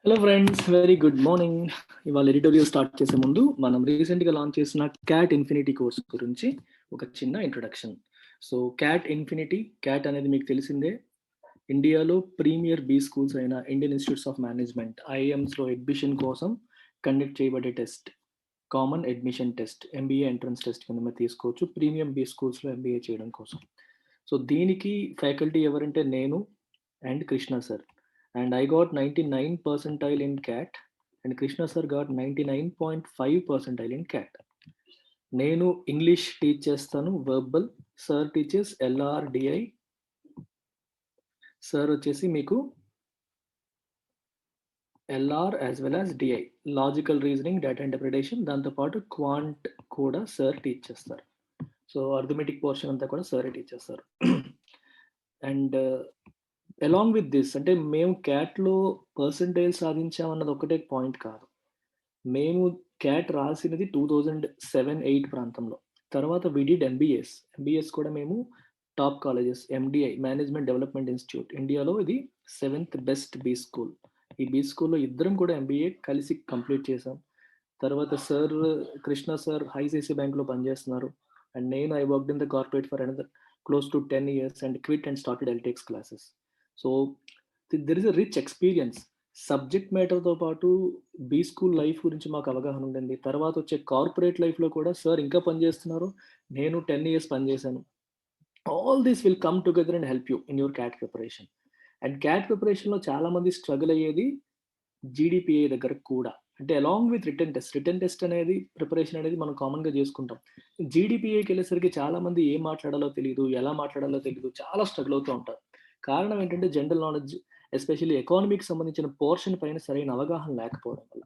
Hello friends, very good morning. ఇవాళ editorial start చేసే ముందు మనం రీసెంట్గా లాంచ్ చేసిన క్యాట్ ఇన్ఫినిటీ కోర్స్ గురించి ఒక చిన్న ఇంట్రొడక్షన్. సో క్యాట్ అనేది మీకు తెలిసిందే. ఇండియాలో ప్రీమియర్ బీ స్కూల్స్ అయిన ఇండియన్ ఇన్స్టిట్యూట్స్ ఆఫ్ మేనేజ్మెంట్ ఐఐఎమ్స్లో అడ్మిషన్ కోసం కండక్ట్ చేయబడే test, common admission test, MBA entrance test కింద మీరు తీసుకోవచ్చు ప్రీమియం బీ స్కూల్స్లో ఎంబీఏ చేయడం కోసం. సో దీనికి ఫ్యాకల్టీ ఎవరంటే నేను and Krishna sir. And I got 99 percentile in CAT and Krishna sir got 99.5 percentile in CAT. నేను ఇంగ్లీష్ టీచ్ చేస్తాను వర్బల్, సార్ టీచర్స్ ఎల్ఆర్డిఐ. సార్ వచ్చేసి మీకు LR as well as DI, logical reasoning, data interpretation, దాంతోపాటు quant కూడా sir teach చేస్తారు. So arithmetic portion అంతా కూడా సారే టీచ్ చేస్తారు. అండ్ అలాంగ్ విత్ దిస్, అంటే మేము క్యాట్లో పర్సంటేజ్ సాధించామన్నది ఒకటే పాయింట్ కాదు. మేము క్యాట్ రాసినది 2007-8 ప్రాంతంలో. తర్వాత విడిడ్ ఎంబీఎస్ కూడా మేము top colleges, MDI management development institute, ఇండియాలో ఇది 7th బెస్ట్ బీ స్కూల్. ఈ బీ స్కూల్లో ఇద్దరం కూడా ఎంబీఏ కలిసి కంప్లీట్ చేసాం. తర్వాత సార్ కృష్ణ సార్ ఐసిఐసిఐ బ్యాంక్లో పనిచేస్తున్నారు. అండ్ నేను I worked in the corporate for another close to 10 years and quit and started Eltex classes. So there is a rich experience. Subject మ్యాటర్తో పాటు బీ స్కూల్ లైఫ్ గురించి మాకు అవగాహన ఉండింది. తర్వాత వచ్చే కార్పొరేట్ లైఫ్లో కూడా సార్ ఇంకా పనిచేస్తున్నారు, నేను 10 years పనిచేశాను. All this will come together and help you in your CAT preparation. And CAT ప్రిపరేషన్లో చాలామంది స్ట్రగుల్ అయ్యేది జీడిపిఏ దగ్గర కూడా. అంటే అలాంగ్ విత్ రిటర్న్ టెస్ట్ అనేది ప్రిపరేషన్ అనేది మనం కామన్గా చేసుకుంటాం. జీడిపిఏకి వెళ్ళేసరికి చాలామంది ఏం మాట్లాడాలో తెలియదు, ఎలా మాట్లాడాలో తెలియదు, చాలా స్ట్రగుల్ అవుతూ ఉంటారు. కారణం ఏంటంటే జనరల్ నాలెడ్జ్, ఎస్పెషల్లీ ఎకానమీకి సంబంధించిన పోర్షన్ పైన సరైన అవగాహన లేకపోవడం వల్ల.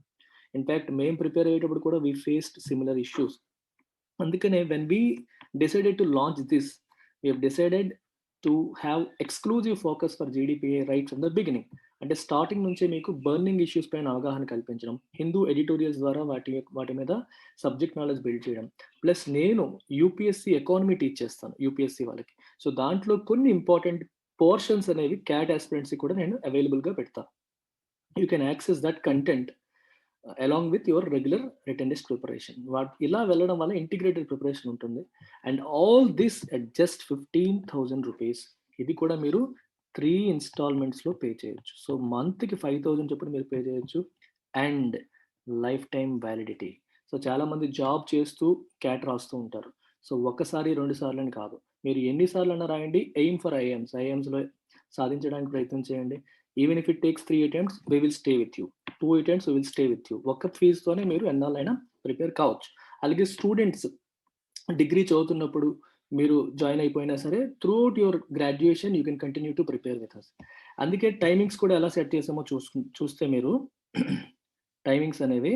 ఇన్ఫ్యాక్ట్ మేము ప్రిపేర్ అయ్యేటప్పుడు కూడా వీ ఫేస్డ్ సిమిలర్ ఇష్యూస్. అందుకనే when we decided to launch this, we have decided to have exclusive focus for GDPI right from the beginning. అంటే స్టార్టింగ్ నుంచే మీకు బర్నింగ్ ఇష్యూస్ పైన అవగాహన కల్పించడం, హిందూ ఎడిటోరియల్స్ ద్వారా వాటి మీద సబ్జెక్ట్ నాలెడ్జ్ బిల్డ్ చేయడం. ప్లస్ నేను యూపీఎస్సీ ఎకానమీ టీచ్ చేస్తాను యూపీఎస్సీ వాళ్ళకి. సో దాంట్లో కొన్ని ఇంపార్టెంట్ పోర్షన్స్ అనేవి క్యాట్ ఆస్పిరెంట్స్కి కూడా నేను అవైలబుల్గా పెడతాను. You can access that content along with your regular written test preparation. ఇలా వెళ్ళడం వల్ల ఇంటిగ్రేటెడ్ ప్రిపరేషన్ ఉంటుంది. And all this at just 15,000 rupees. ఇది కూడా మీరు 3 ఇన్స్టాల్మెంట్స్లో పే చేయొచ్చు. సో మంత్కి 5,000 చొప్పున మీరు పే చేయొచ్చు. And life time validity. So చాలామంది జాబ్ చేస్తూ క్యాట్ రాస్తూ ఉంటారు. సో ఒకసారి 2 సార్లు అని కాదు, మీరు ఎన్నిసార్లు అన్నా రాయండి. ఎయిమ్ ఫర్ ఐఎమ్స్లో సాధించడానికి ప్రయత్నం చేయండి. Even if it takes 3 attempts, we will stay with you. 2 attempts, we will stay with you. ఒక్క ఫీజుతోనే మీరు ఎన్నాళ్ళైనా ప్రిపేర్ కావచ్చు. అలాగే స్టూడెంట్స్ డిగ్రీ చదువుతున్నప్పుడు మీరు జాయిన్ అయిపోయినా సరే, throughout your graduation you can continue to prepare with us. అందుకే టైమింగ్స్ కూడా ఎలా సెట్ చేసామో చూస్తే మీరు టైమింగ్స్ అనేవి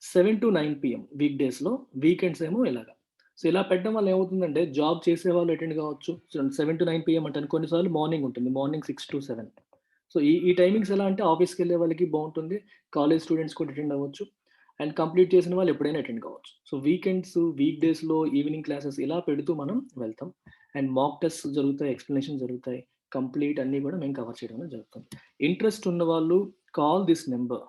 7 to 9 PM వీక్ డేస్లో, వీకెండ్స్ ఏమో ఇలాగా. సో ఇలా పెట్టడం వల్ల ఏమవుతుందంటే జాబ్ చేసే వాళ్ళు అటెండ్ కావచ్చు. 7 to 9 PM అంటే కొన్నిసార్లు మార్నింగ్ ఉంటుంది, మార్నింగ్ 6 to 7. సో ఈ టైమింగ్స్ ఎలా అంటే ఆఫీస్కి వెళ్ళే వాళ్ళకి బాగుంటుంది, కాలేజ్ స్టూడెంట్స్ కూడా అటెండ్ అవ్వచ్చు, అండ్ కంప్లీట్ చేసిన వాళ్ళు ఎప్పుడైనా అటెండ్ కావచ్చు. సో వీకెండ్స్, వీక్ డేస్లో ఈవినింగ్ క్లాసెస్ ఇలా పెడుతూ మనం వెళ్తాం. అండ్ మాక్ టెస్ట్ జరుగుతాయి, ఎక్స్ప్లెనేషన్ జరుగుతాయి, కంప్లీట్ అన్నీ కూడా మేము కవర్ చేయడం జరుగుతుంది. ఇంట్రెస్ట్ ఉన్న వాళ్ళు కాల్ దిస్ నెంబర్.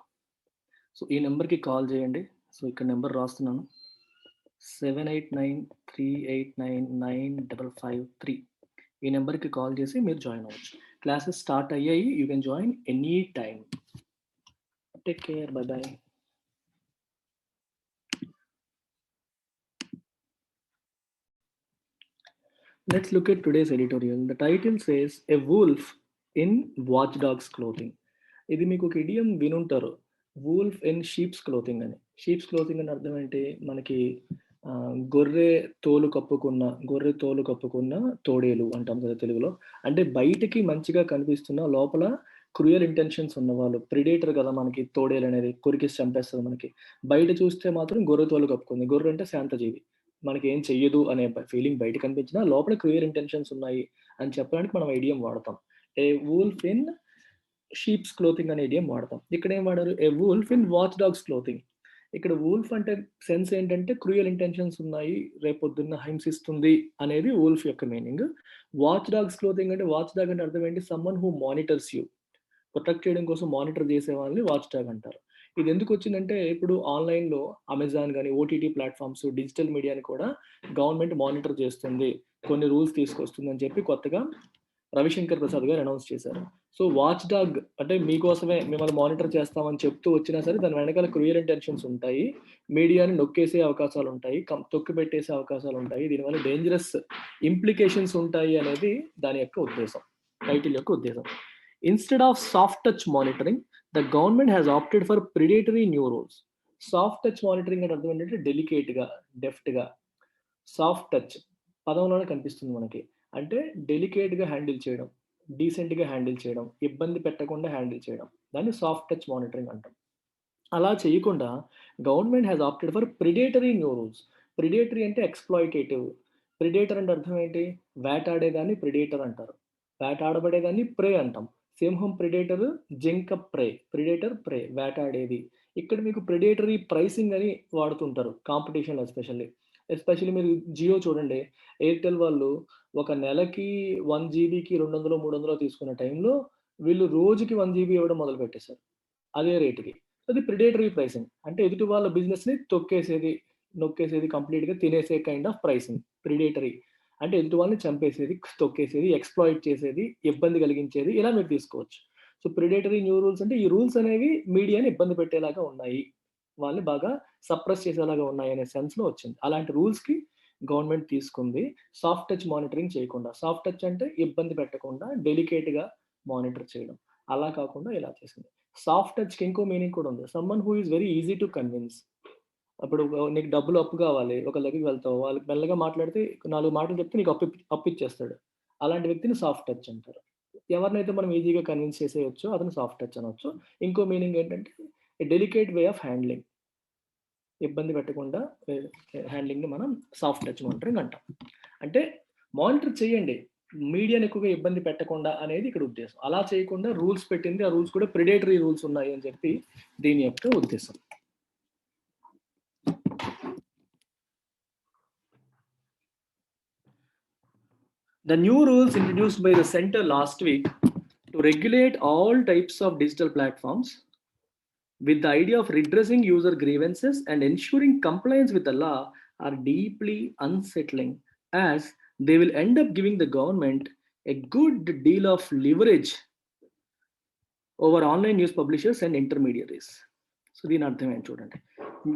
సో ఈ నెంబర్కి కాల్ చేయండి. సో ఇక్కడ నెంబర్ రాస్తున్నాను, 7893899553. ఈ నెంబర్కి కాల్ చేసి మీరు జాయిన్ అవ్వచ్చు. క్లాసెస్ స్టార్ట్ అయ్యాయి, you can join any time. Take care, by by. Let's look at today's editorial. The title says A Wolf in Watchdog's Clothing. ఇది మీకు ఒక ఇడియం వినుంటారు, వూల్ఫ్ ఇన్ షీప్స్ క్లోతింగ్ అని. Sheep's clothing అని అర్థం ఏంటి, మనకి గొర్రె తోలు కప్పుకున్న తోడేలు అంటాం కదా తెలుగులో. అంటే బయటికి మంచిగా కనిపిస్తున్న లోపల క్రూయల్ ఇంటెన్షన్స్ ఉన్నవాళ్ళు, ప్రిడేటర్ కదా మనకి తోడేలు అనేది, కొరికి చంపేస్తుంది మనకి. బయట చూస్తే మాత్రం గొర్రె తోలు కప్పుకుంది. గొర్రె అంటే శాంతజీవి, మనకి ఏం చెయ్యదు అనే ఫీలింగ్ బయట కనిపించినా లోపల క్రూయల్ ఇంటెన్షన్స్ ఉన్నాయి అని చెప్పడానికి మనం ఐడియం వాడతాం. A wolf in sheep's clothing అనే ఐడియం వాడతాం. ఇక్కడ ఏం వాడారు, a wolf in watch dog's clothing. ఇక్కడ వూల్ఫ్ అంటే సెన్స్ ఏంటంటే క్రూయల్ ఇంటెన్షన్స్ ఉన్నాయి, రేపొద్దున్న హింసిస్తుంది అనేది వూల్ఫ్ యొక్క మీనింగ్. వాచ్ డాగ్స్ క్లోతింగ్ అంటే, వాచ్ డాగ్ అంటే అర్థం ఏంటి, someone who monitors you. Protect చేయడం కోసం మానిటర్ చేసే వాళ్ళని వాచ్ డాగ్ అంటారు. ఇది ఎందుకు వచ్చిందంటే ఇప్పుడు ఆన్‌లైన్‌లో అమెజాన్ గాని, ఓటీటీ ప్లాట్‌ఫార్మ్స్, డిజిటల్ మీడియాని కూడా గవర్నమెంట్ మానిటర్ చేస్తుంది. కొన్ని రూల్స్ తీసుకొస్తుందని చెప్పి కొత్తగా రవిశంకర్ ప్రసాద్ గారు అనౌన్స్ చేశారు. సో, వాచ్ డాగ్ అంటే మీకోసమే మిమ్మల్ని మానిటర్ చేస్తామని చెప్తూ వచ్చినా సరే దాని వెనకాల క్రూయల్ ఇంటెన్షన్స్ ఉంటాయి. మీడియాని నొక్కేసే అవకాశాలుంటాయి. తొక్కిపెట్టేసే అవకాశాలుంటాయి. దీనివల్ల డేంజరస్ ఇంప్లికేషన్స్ ఉంటాయి అనేది దాని యొక్క ఉద్దేశం. టైటిల్ యొక్క ఉద్దేశం. Instead of soft touch monitoring, the government has opted for predatory new rules. Soft touch monitoring అంటే అర్థం ఏంటంటే డెలికేట్‌గా, డెఫ్ట్‌గా. సాఫ్ట్ టచ్ పదంలోనే కనిపిస్తుంది మనకి. అంటే డెలికేట్‌గా హ్యాండిల్ చేయడం, డీసెంట్‌గా హ్యాండిల్ చేయడం, ఇబ్బంది పెట్టకుండా హ్యాండిల్ చేయడం. దాన్ని సాఫ్ట్ టచ్ మానిటరింగ్ అంటాం. అలా చేయకుండా government has opted for predatory new rules. Predatory అంటే ఎక్స్‌ప్లాయిటేటివ్. ప్రిడేటర్ అంటే అర్థం ఏంటి? వేటాడేదాన్ని ప్రిడేటర్ అంటారు. వేటాడబడేదాన్ని ప్రే అంటాం. సింహం ప్రిడేటర్, జింక ప్రే. ప్రిడేటర్, ప్రే వేటాడేది. ఇక్కడ మీకు ప్రిడేటరీ ప్రైసింగ్ అని వాడుతుంటారు కాంపిటీషన్‌లో ఎస్పెషల్లీ మీరు జియో చూడండి. ఎయిర్‌టెల్ వాళ్ళు ఒక నెలకి 1 జీబీకి 200, 300 తీసుకున్న టైంలో వీళ్ళు రోజుకి 1 జీబీ ఇవ్వడం మొదలుపెట్టేసారు. అదే రేట్‌కి. అది ప్రిడేటరీ ప్రైసింగ్. అంటే ఎదుటి వాళ్ళ బిజినెస్‌ని తొక్కేసేది, నొక్కేసేది కంప్లీట్‌గా తినేసే కైండ్ ఆఫ్ ప్రైసింగ్. ప్రిడేటరీ. అంటే ఎదుటి వాళ్ళని చంపేసేది, తొక్కేసేది, ఎక్స్‌ప్లాయిట్ చేసేది, ఇబ్బంది కలిగించేది ఇలా మీరు తీసుకోవచ్చు. సో, ప్రిడేటరీ న్యూ రూల్స్ అంటే ఈ రూల్స్ అనేవి మీడియాని ఇబ్బంది పెట్టేలాగా ఉన్నాయి. వాళ్ళని బాగా సప్రెస్ చేసేలాగా ఉన్నాయనే సెన్స్‌లో వచ్చింది. అలాంటి రూల్స్‌కి గవర్నమెంట్ తీసుకుంది. సాఫ్ట్ టచ్ మానిటరింగ్ చేయకుండా. సాఫ్ట్ టచ్ అంటే ఇబ్బంది పెట్టకుండా డెలికేట్‌గా మానిటర్ చేయడం. అలా కాకుండా ఇలా చేసింది. సాఫ్ట్ టచ్‌కి ఇంకో మీనింగ్ కూడా ఉంది. Someone who is very easy to convince. అప్పుడు నీకు డబ్బులు అప్పు కావాలి. ఒకళ్ళ దగ్గరికి వెళ్తావు. వాళ్ళకి మెల్లగా మాట్లాడితే 4 మాటలు చెప్తే నీకు అప్పిచ్చేస్తాడు. అలాంటి వ్యక్తిని సాఫ్ట్ టచ్ అంటారు. ఎవరినైతే మనం ఈజీగా కన్విన్స్ చేసేయొచ్చో అతను సాఫ్ట్ టచ్ అనొచ్చు. ఇంకో మీనింగ్ ఏంటంటే డెలికేట్ వే ఆఫ్ హ్యాండ్లింగ్. ఇబ్బంది పెట్టకుండా హ్యాండ్లింగ్‌ని మనం సాఫ్ట్ టచ్ మానిటరింగ్ అంటాం. అంటే మానిటర్ చేయండి. మీడియాని ఎక్కువగా ఇబ్బంది పెట్టకుండా అనేది ఇక్కడ ఉద్దేశం. అలా చేయకుండా రూల్స్ పెట్టింది. ఆ రూల్స్ కూడా ప్రిడేటరీ రూల్స్ ఉన్నాయి అని చెప్పి దీని యొక్క ఉద్దేశం. The new rules introduced by the center last week to regulate all types of digital platforms with the idea of redressing user grievances and ensuring compliance with the law are deeply unsettling, as they will end up giving the government a good deal of leverage over online news publishers and intermediaries. So దీని అర్థం ఏంటి చూడండి.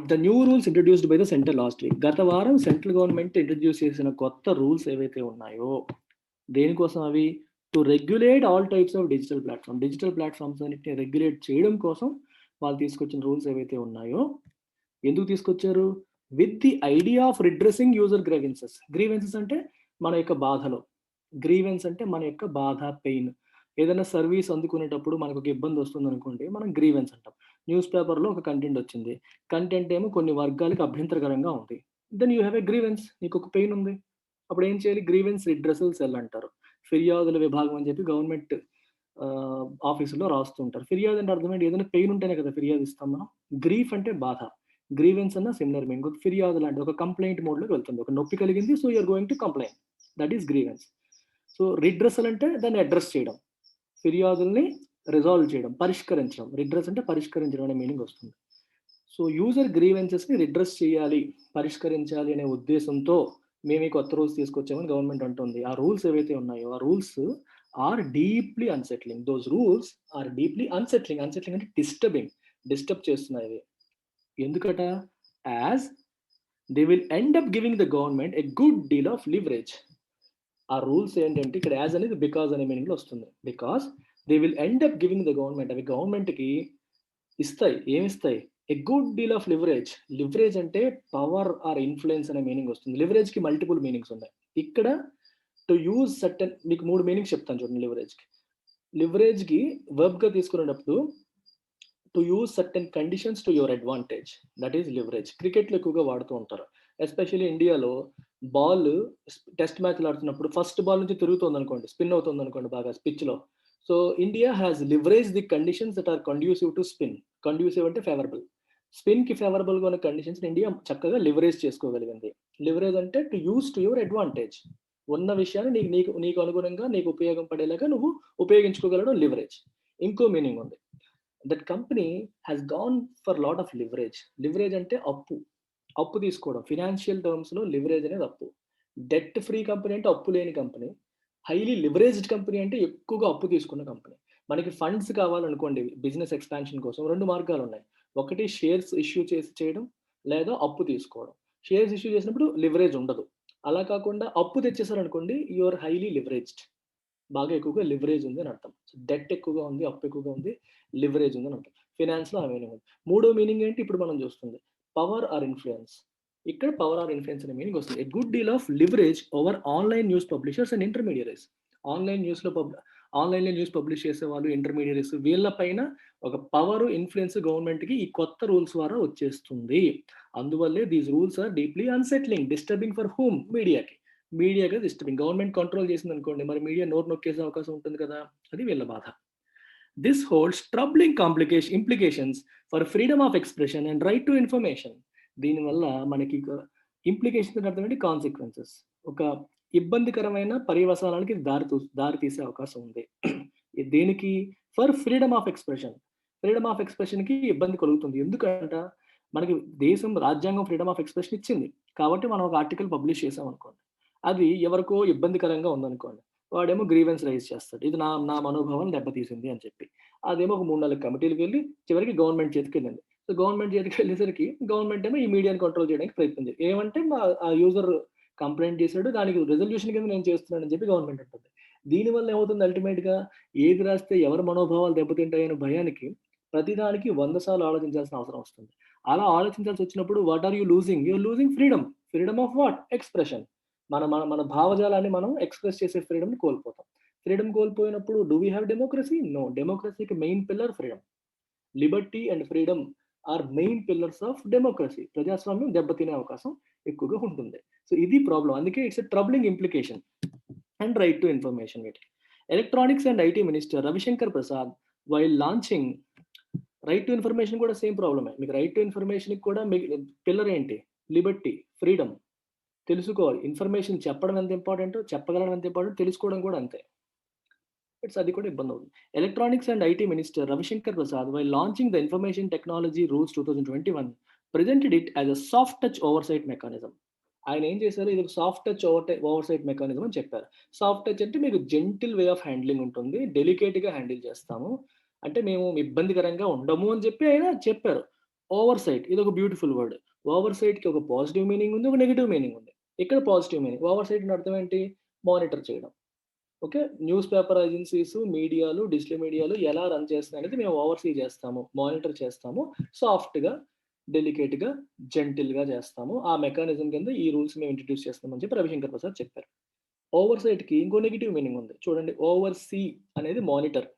The new rules introduced by the centre last week. గత వారం central government introduce చేసిన కొత్త rules ఏవైతే ఉన్నాయో దేనికోసం అవి to regulate all types of digital platform. Digital platforms అన్నిటిని రెగ్యులేట్ చేయడం కోసం వాళ్ళు తీసుకొచ్చిన రూల్స్ ఏవైతే ఉన్నాయో ఎందుకు తీసుకొచ్చారు? With the idea of redressing user grievances. Grievances అంటే మన యొక్క బాధలు. గ్రీవెన్స్ అంటే మన యొక్క బాధ, పెయిన్. ఏదైనా సర్వీస్ అందుకునేటప్పుడు మనకు ఒక ఇబ్బంది వస్తుందనుకోండి, మనం గ్రీవెన్స్ అంటాం. న్యూస్ పేపర్‌లో ఒక కంటెంట్ వచ్చింది. కంటెంట్ ఏమో కొన్ని వర్గాలకు అభ్యంతరకరంగా ఉంది. Then you have a grievance. నీకొక పెయిన్ ఉంది. అప్పుడు ఏం చేయాలి? గ్రీవెన్స్ రిడ్రెసల్ సెల్ అంటారు. ఫిర్యాదుల విభాగం అని చెప్పి గవర్నమెంట్ ఆఫీసులో రాస్తుంటారు. ఫిర్యాదు అంటే అర్థం ఏంటి? ఏదైనా పెయిన్ ఉంటేనే కదా ఫిర్యాదు ఇస్తాం మనం. గ్రీఫ్ అంటే బాధ. గ్రీవెన్స్ అన్న సిమిలర్ మీనింగ్. ఒక ఫిర్యాదు లాంటిది. ఒక కంప్లెయింట్ మోడ్‌లోకి వెళ్తుంది. ఒక నొప్పి కలిగింది. So, you are going to complaint. That is grievance. So, redressal అంటే దాన్ని అడ్రెస్ చేయడం. ఫిర్యాదుల్ని రిజాల్వ్ చేయడం, పరిష్కరించడం. రిడ్రెస్ అంటే పరిష్కరించడం అనే మీనింగ్ వస్తుంది. సో, యూజర్ గ్రీవెన్సెస్‌ని రిడ్రెస్ చేయాలి, పరిష్కరించాలి అనే ఉద్దేశంతో మేము ఈ కొత్త రూల్స్ తీసుకొచ్చామని గవర్నమెంట్ అంటుంది. ఆ రూల్స్ ఏవైతే ఉన్నాయో ఆ rules are deeply unsettling. Those rules are deeply unsettling. Unsettling అంటే డిస్టర్బింగ్. డిస్టర్బ్ చేస్తున్నాయి అవి. ఎందుకట? As they will end up giving the government a good deal of leverage. ఆ రూల్స్ ఏంటంటే ఇక్కడ యాజ్ అనేది బికాజ్ అనే మీనింగ్‌లో వస్తుంది. Because they will end up giving the government. అవి గవర్నమెంట్‌కి ఇస్తాయి. ఏమిస్తాయి? A good deal of leverage. Leverage అంటే పవర్ ఆర్ ఇన్‌ఫ్లూయెన్స్ అనే మీనింగ్ వస్తుంది. లివరేజ్‌కి మల్టిపుల్ మీనింగ్స్ ఉన్నాయి. ఇక్కడ టు యూజ్ సర్టెన్ మీకు 3 మీనింగ్స్ చెప్తాను చూడండి లివరేజ్‌కి. లివరేజ్‌కి వర్బ్‌గా తీసుకునేటప్పుడు to use certain conditions to your advantage. That is leverage. క్రికెట్‌లో ఎక్కువగా వాడుతూ ఉంటారు. ఎస్పెషల్లీ ఇండియాలో బాల్ టెస్ట్ మ్యాచ్‌లు ఆడుతున్నప్పుడు ఫస్ట్ బాల్ నుంచి తిరుగుతోందనుకోండి, స్పిన్ అవుతుందనుకోండి బాగా పిచ్‌లో. So, India has leveraged the conditions that are conducive to spin. Conducive అంటే ఫేవరబుల్. స్పిన్‌కి ఫేవరబుల్‌గా ఉన్న కండిషన్స్‌ని ఇండియా చక్కగా లివరేజ్ చేసుకోగలిగింది. లివరేజ్ అంటే to use to your advantage. ఉన్న విషయాన్ని నీకు నీకు నీకు అనుగుణంగా నీకు ఉపయోగం పడేలాగా నువ్వు ఉపయోగించుకోగలగడం లివరేజ్. ఇంకో మీనింగ్ ఉంది. That company has gone for lot of leverage. Leverage అంటే అప్పు తీసుకోవడం. ఫినాన్షియల్ టర్మ్స్‌లో లివరేజ్ అనేది అప్పు. డెట్ ఫ్రీ కంపెనీ అంటే అప్పు లేని కంపెనీ. హైలీ లివరేజ్డ్ కంపెనీ అంటే ఎక్కువగా అప్పు తీసుకున్న కంపెనీ. మనకి ఫండ్స్ కావాలనుకోండి బిజినెస్ ఎక్స్‌పాన్షన్ కోసం 2 మార్గాలున్నాయి. ఒకటి షేర్స్ ఇష్యూ చేసి చేయడం, లేదా అప్పు తీసుకోవడం. షేర్స్ ఇష్యూ చేసినప్పుడు లివరేజ్ ఉండదు. అలా కాకుండా అప్పు తెచ్చేసారనుకోండి యూ ఆర్ హైలీ లివరేజ్డ్. బాగా ఎక్కువగా లివరేజ్ ఉంది అని అర్థం. సో డెట్ ఎక్కువగా ఉంది, అప్పు ఎక్కువగా ఉంది, లివరేజ్ ఉంది అని అర్థం. ఫినాన్స్‌లో ఆ మీనింగ్ ఉంది. మూడో మీనింగ్ ఏంటి ఇప్పుడు మనం చూస్తుంది. Power or influence. ఇక్కడ పవర్ ఆర్ ఇన్‌ఫ్లూయెన్స్ అనే మీనింగ్ వస్తుంది. A good deal of leverage over online news publishers and intermediaries. Online న్యూస్‌లో ఆన్‌లైన్‌లో న్యూస్ పబ్లిష్ చేసేవాళ్ళు, ఇంటర్మీడియరీస్ వీళ్ళ పైన ఒక పవర్, ఇన్‌ఫ్లూయెన్స్ గవర్నమెంట్‌కి ఈ కొత్త రూల్స్ ద్వారా వచ్చేస్తుంది. అందువల్లే these rules are deeply unsettling, disturbing for whom? మీడియాకి. మీడియాగా డిస్టర్బింగ్. గవర్నమెంట్ కంట్రోల్ చేసిందనుకోండి, మరి మీడియా నోరు నొక్కేసే అవకాశం ఉంటుంది కదా! అది వీళ్ళ బాధ. This holds troubling implications for freedom of expression and right to information. దీనివల్ల మనకి ఇంప్లికేషన్స్ అంటే అర్థం ఏంటి? కాన్సిక్వెన్సెస్. ఒక ఇబ్బందికరమైన పర్యవసానాలకి దారి తీసే అవకాశం ఉంది. దేనికి? For freedom of expression. Freedom of ఎక్స్‌ప్రెషన్‌కి ఇబ్బంది కలుగుతుంది. ఎందుకంట? మనకి దేశం రాజ్యాంగం ఫ్రీడమ్ ఆఫ్ ఎక్స్‌ప్రెషన్ ఇచ్చింది. కాబట్టి మనం ఒక ఆర్టికల్ పబ్లిష్ చేసామనుకోండి. అది ఎవరికో ఇబ్బందికరంగా ఉందనుకోండి. వాడేమో గ్రీవెన్స్ రైజ్ చేస్తాడు. ఇది నా నా మనోభావాలను దెబ్బతీసింది అని చెప్పి. అదేమో ఒక 3, 4 కమిటీలకి వెళ్లి చివరికి గవర్నమెంట్ చేతికెళ్ళింది. సో గవర్నమెంట్ చేతికెళ్ళేసరికి గవర్నమెంట్ ఏమో ఈ మీడియాని కంట్రోల్ చేయడానికి ప్రయత్నం చేయాలి. ఏమంటే ఆ యూజర్ కంప్లెయింట్ చేసాడు. దానికి రిజల్యూషన్ కింద నేను చేస్తున్నానని చెప్పి గవర్నమెంట్ అంటుంది. దీనివల్ల ఏమవుతుంది అల్టిమేట్‌గా ఏది రాస్తే ఎవరి మనోభావాలు దెబ్బతింటాయనే భయానికి ప్రతిదానికి 100 సార్లు ఆలోచించాల్సిన అవసరం వస్తుంది. అలా ఆలోచించాల్సి వచ్చినప్పుడు what are you losing? You are losing freedom. Freedom of what? Expression. మన మన మన భావజాలాన్ని మనం ఎక్స్‌ప్రెస్ చేసే ఫ్రీడమ్‌ని కోల్పోతాం. ఫ్రీడమ్ కోల్పోయినప్పుడు do we have democracy? No. డెమోక్రసీకి main pillar freedom. Liberty and freedom are main pillars of democracy. ప్రజాస్వామ్యం దెబ్బతినే అవకాశం ఎక్కువగా ఉంటుంది. సో ఇది ప్రాబ్లమ్. అందుకే it's a troubling implication and right to information వీటికి. Electronics and IT minister Ravi Shankar Prasad while launching right to information కూడా సేమ్ ప్రాబ్లమే. మీకు రైట్ టు ఇన్ఫర్మేషన్‌కి కూడా పిల్లర్ ఏంటి? Liberty, freedom. తెలుసుకోవాలి. ఇన్ఫర్మేషన్ చెప్పడం ఎంత ఇంపార్టెంటో, చెప్పగలగడం ఎంత ఇంపార్టెంటో తెలుసుకోవడం కూడా అంతే. అది కూడా ఇబ్బందవుతుంది. Electronics and IT minister Ravi Shankar Prasad while launching the information technology rules 2021 presented it as a soft touch oversight mechanism. ఆయన ఏం చేశారు? ఇది ఒక సాఫ్ట్ టచ్ ఓవర్‌సైట్ మెకానిజం అని చెప్పారు. సాఫ్ట్ టచ్ అంటే మీకు జెంటిల్ వే ఆఫ్ హ్యాండ్లింగ్ ఉంటుంది. డెలికేట్‌గా హ్యాండిల్ చేస్తాము. అంటే మేము ఇబ్బందికరంగా ఉండము అని చెప్పి ఆయన చెప్పారు. ఓవర్‌సైట్ ఇదొక బ్యూటిఫుల్ వర్డ్. ఓవర్‌సైట్‌కి ఒక పాజిటివ్ మీనింగ్ ఉంది. ఒక నెగెటివ్ మీనింగ్ ఉంది. ఇక్కడ పాజిటివ్ మీనింగ్. ఓవర్‌సైట్ అంటే అర్థం ఏంటి? మానిటర్ చేయడం. ఓకే. న్యూస్ పేపర్ ఏజెన్సీస్, మీడియాలు, డిజిటల్ మీడియాలు ఎలా రన్ చేస్తున్నాయనేది మేము ఓవర్‌సీ చేస్తాము. మానిటర్ చేస్తాము. సాఫ్ట్‌గా, డెలికేట్‌గా, జెంటిల్‌గా చేస్తాము. ఆ మెకానిజం కింద ఈ రూల్స్ మేము ఇంట్రొడ్యూస్ చేస్తామని చెప్పి రవిశంకర్ ప్రసాద్ చెప్పారు. ఓవర్‌సైట్‌కి ఇంకో నెగెటివ్ మీనింగ్ ఉంది. చూడండి ఓవర్‌సీ అనేది మానిటర్.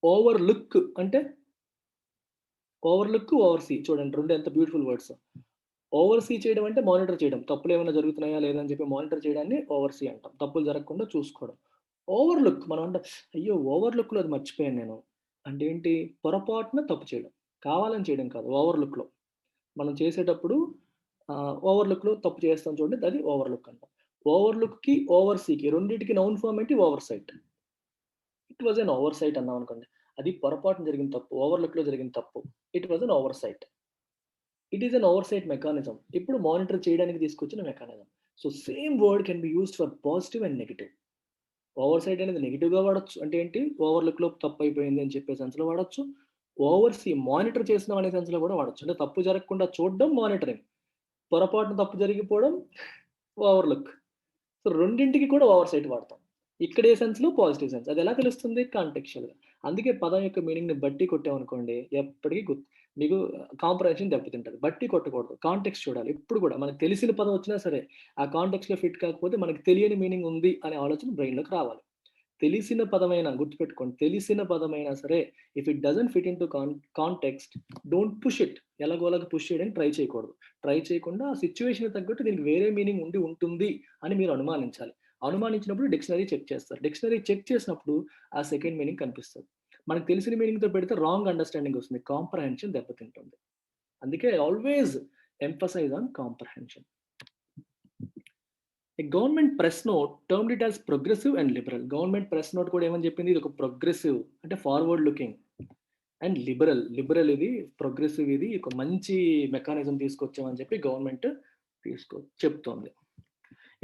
ఓవర్‌లుక్ అంటే ఓవర్‌సీ చూడండి 2 ఎంత బ్యూటిఫుల్ వర్డ్స్. ఓవర్‌సీ చేయడం అంటే మానిటర్ చేయడం. తప్పులేమైనా జరుగుతున్నాయా లేదా అని చెప్పి మానిటర్ చేయడాన్ని ఓవర్‌సీ అంటాం. తప్పులు జరగకుండా చూసుకోవడం. ఓవర్‌లుక్ మనం అంటే అయ్యో! ఓవర్‌లుక్‌లో అది మర్చిపోయాను నేను. అంటే ఏంటి? పొరపాటున తప్పు చేయడం. కావాలని చేయడం కాదు. ఓవర్‌లుక్‌లో. మనం చేసేటప్పుడు ఓవర్‌లుక్‌లో తప్పు చేస్తాం చూడండి అది ఓవర్‌లుక్ అంటాం. ఓవర్‌లుక్‌కి, ఓవర్‌సీకి రెండిటికి నౌన్ ఫార్మ్ ఏంటి? Oversight. It was an oversight అన్నామనుకోండి. అది పొరపాటున జరిగిన తప్పు. ఓవర్‌లుక్‌లో జరిగిన తప్పు. It was an oversight. It is an oversight mechanism. ఇప్పుడు మానిటర్ చేయడానికి తీసుకొచ్చిన mechanism. So same word can be used for positive and negative. Oversight అనేది నెగెటివ్‌గా వాడొచ్చు. అంటే ఏంటి? ఓవర్‌లుక్‌లో తప్పయిపోయింది అని చెప్పే సెన్స్‌లో వాడొచ్చు. మానిటర్ చేస్తున్నాం అనే సెన్స్‌లో కూడా వాడొచ్చు. అంటే తప్పు జరగకుండా చూడడం మానిటరింగ్. పొరపాటున తప్పు జరిగిపోవడం ఓవర్‌లుక్. సో రెండింటికి కూడా ఓవర్‌సైట్ వాడతాం. ఇక్కడ ఏ సెన్స్‌లో పాజిటివ్ సెన్స్. అదెలా తెలుస్తుంది? కాంటెక్చువల్‌గా. అందుకే పదం యొక్క మీనింగ్‌ని బట్టి కొట్టామనుకోండి ఎప్పటికి మీకు కాంప్రహెన్షన్ దెబ్బతింటది. బట్టి కొట్టకూడదు. కాంటెక్స్ట్ చూడాలి. ఎప్పుడు కూడా మనకు తెలిసిన పదం వచ్చినా సరే, ఆ కాంటెక్స్ట్‌లో ఫిట్ కాకపోతే మనకు తెలియని మీనింగ్ ఉంది అనే ఆలోచన బ్రెయిన్‌లోకి రావాలి. తెలిసిన పదమైనా గుర్తుపెట్టుకోండి. తెలిసిన పదమైనా సరే if it doesn't fit into context don't push it. ఎలాగోలాగా పుష్ చేయడానికి ట్రై చేయకూడదు. ట్రై చేయకుండా ఆ సిట్యుయేషన్‌కి తగ్గట్టు దీనికి వేరే మీనింగ్ ఉంటుంది అని మీరు అనుమానించాలి. అనుమానించినప్పుడు డిక్షనరీ చెక్ చేస్తారు. డిక్షనరీ చెక్ చేసినప్పుడు ఆ సెకండ్ మీనింగ్ కనిపిస్తది. మనకు తెలిసిన మీనింగ్‌తో పెడితే రాంగ్ అండర్‌స్టాండింగ్ వస్తుంది. కాంప్రహెన్షన్ దెబ్బతింటుంది. అందుకే always emphasis on comprehension. A government press note termed it as progressive and liberal. Government press note కూడా ఏమని చెప్పింది, ఇది ఒక ప్రోగ్రెసివ్ అంటే ఫార్వర్డ్ లుకింగ్ అండ్ లిబరల్ ఇది ప్రోగ్రెసివ్, ఇది ఒక మంచి మెకానిజం తీసుకొచ్చామని చెప్పి గవర్నమెంట్ చెప్తోంది.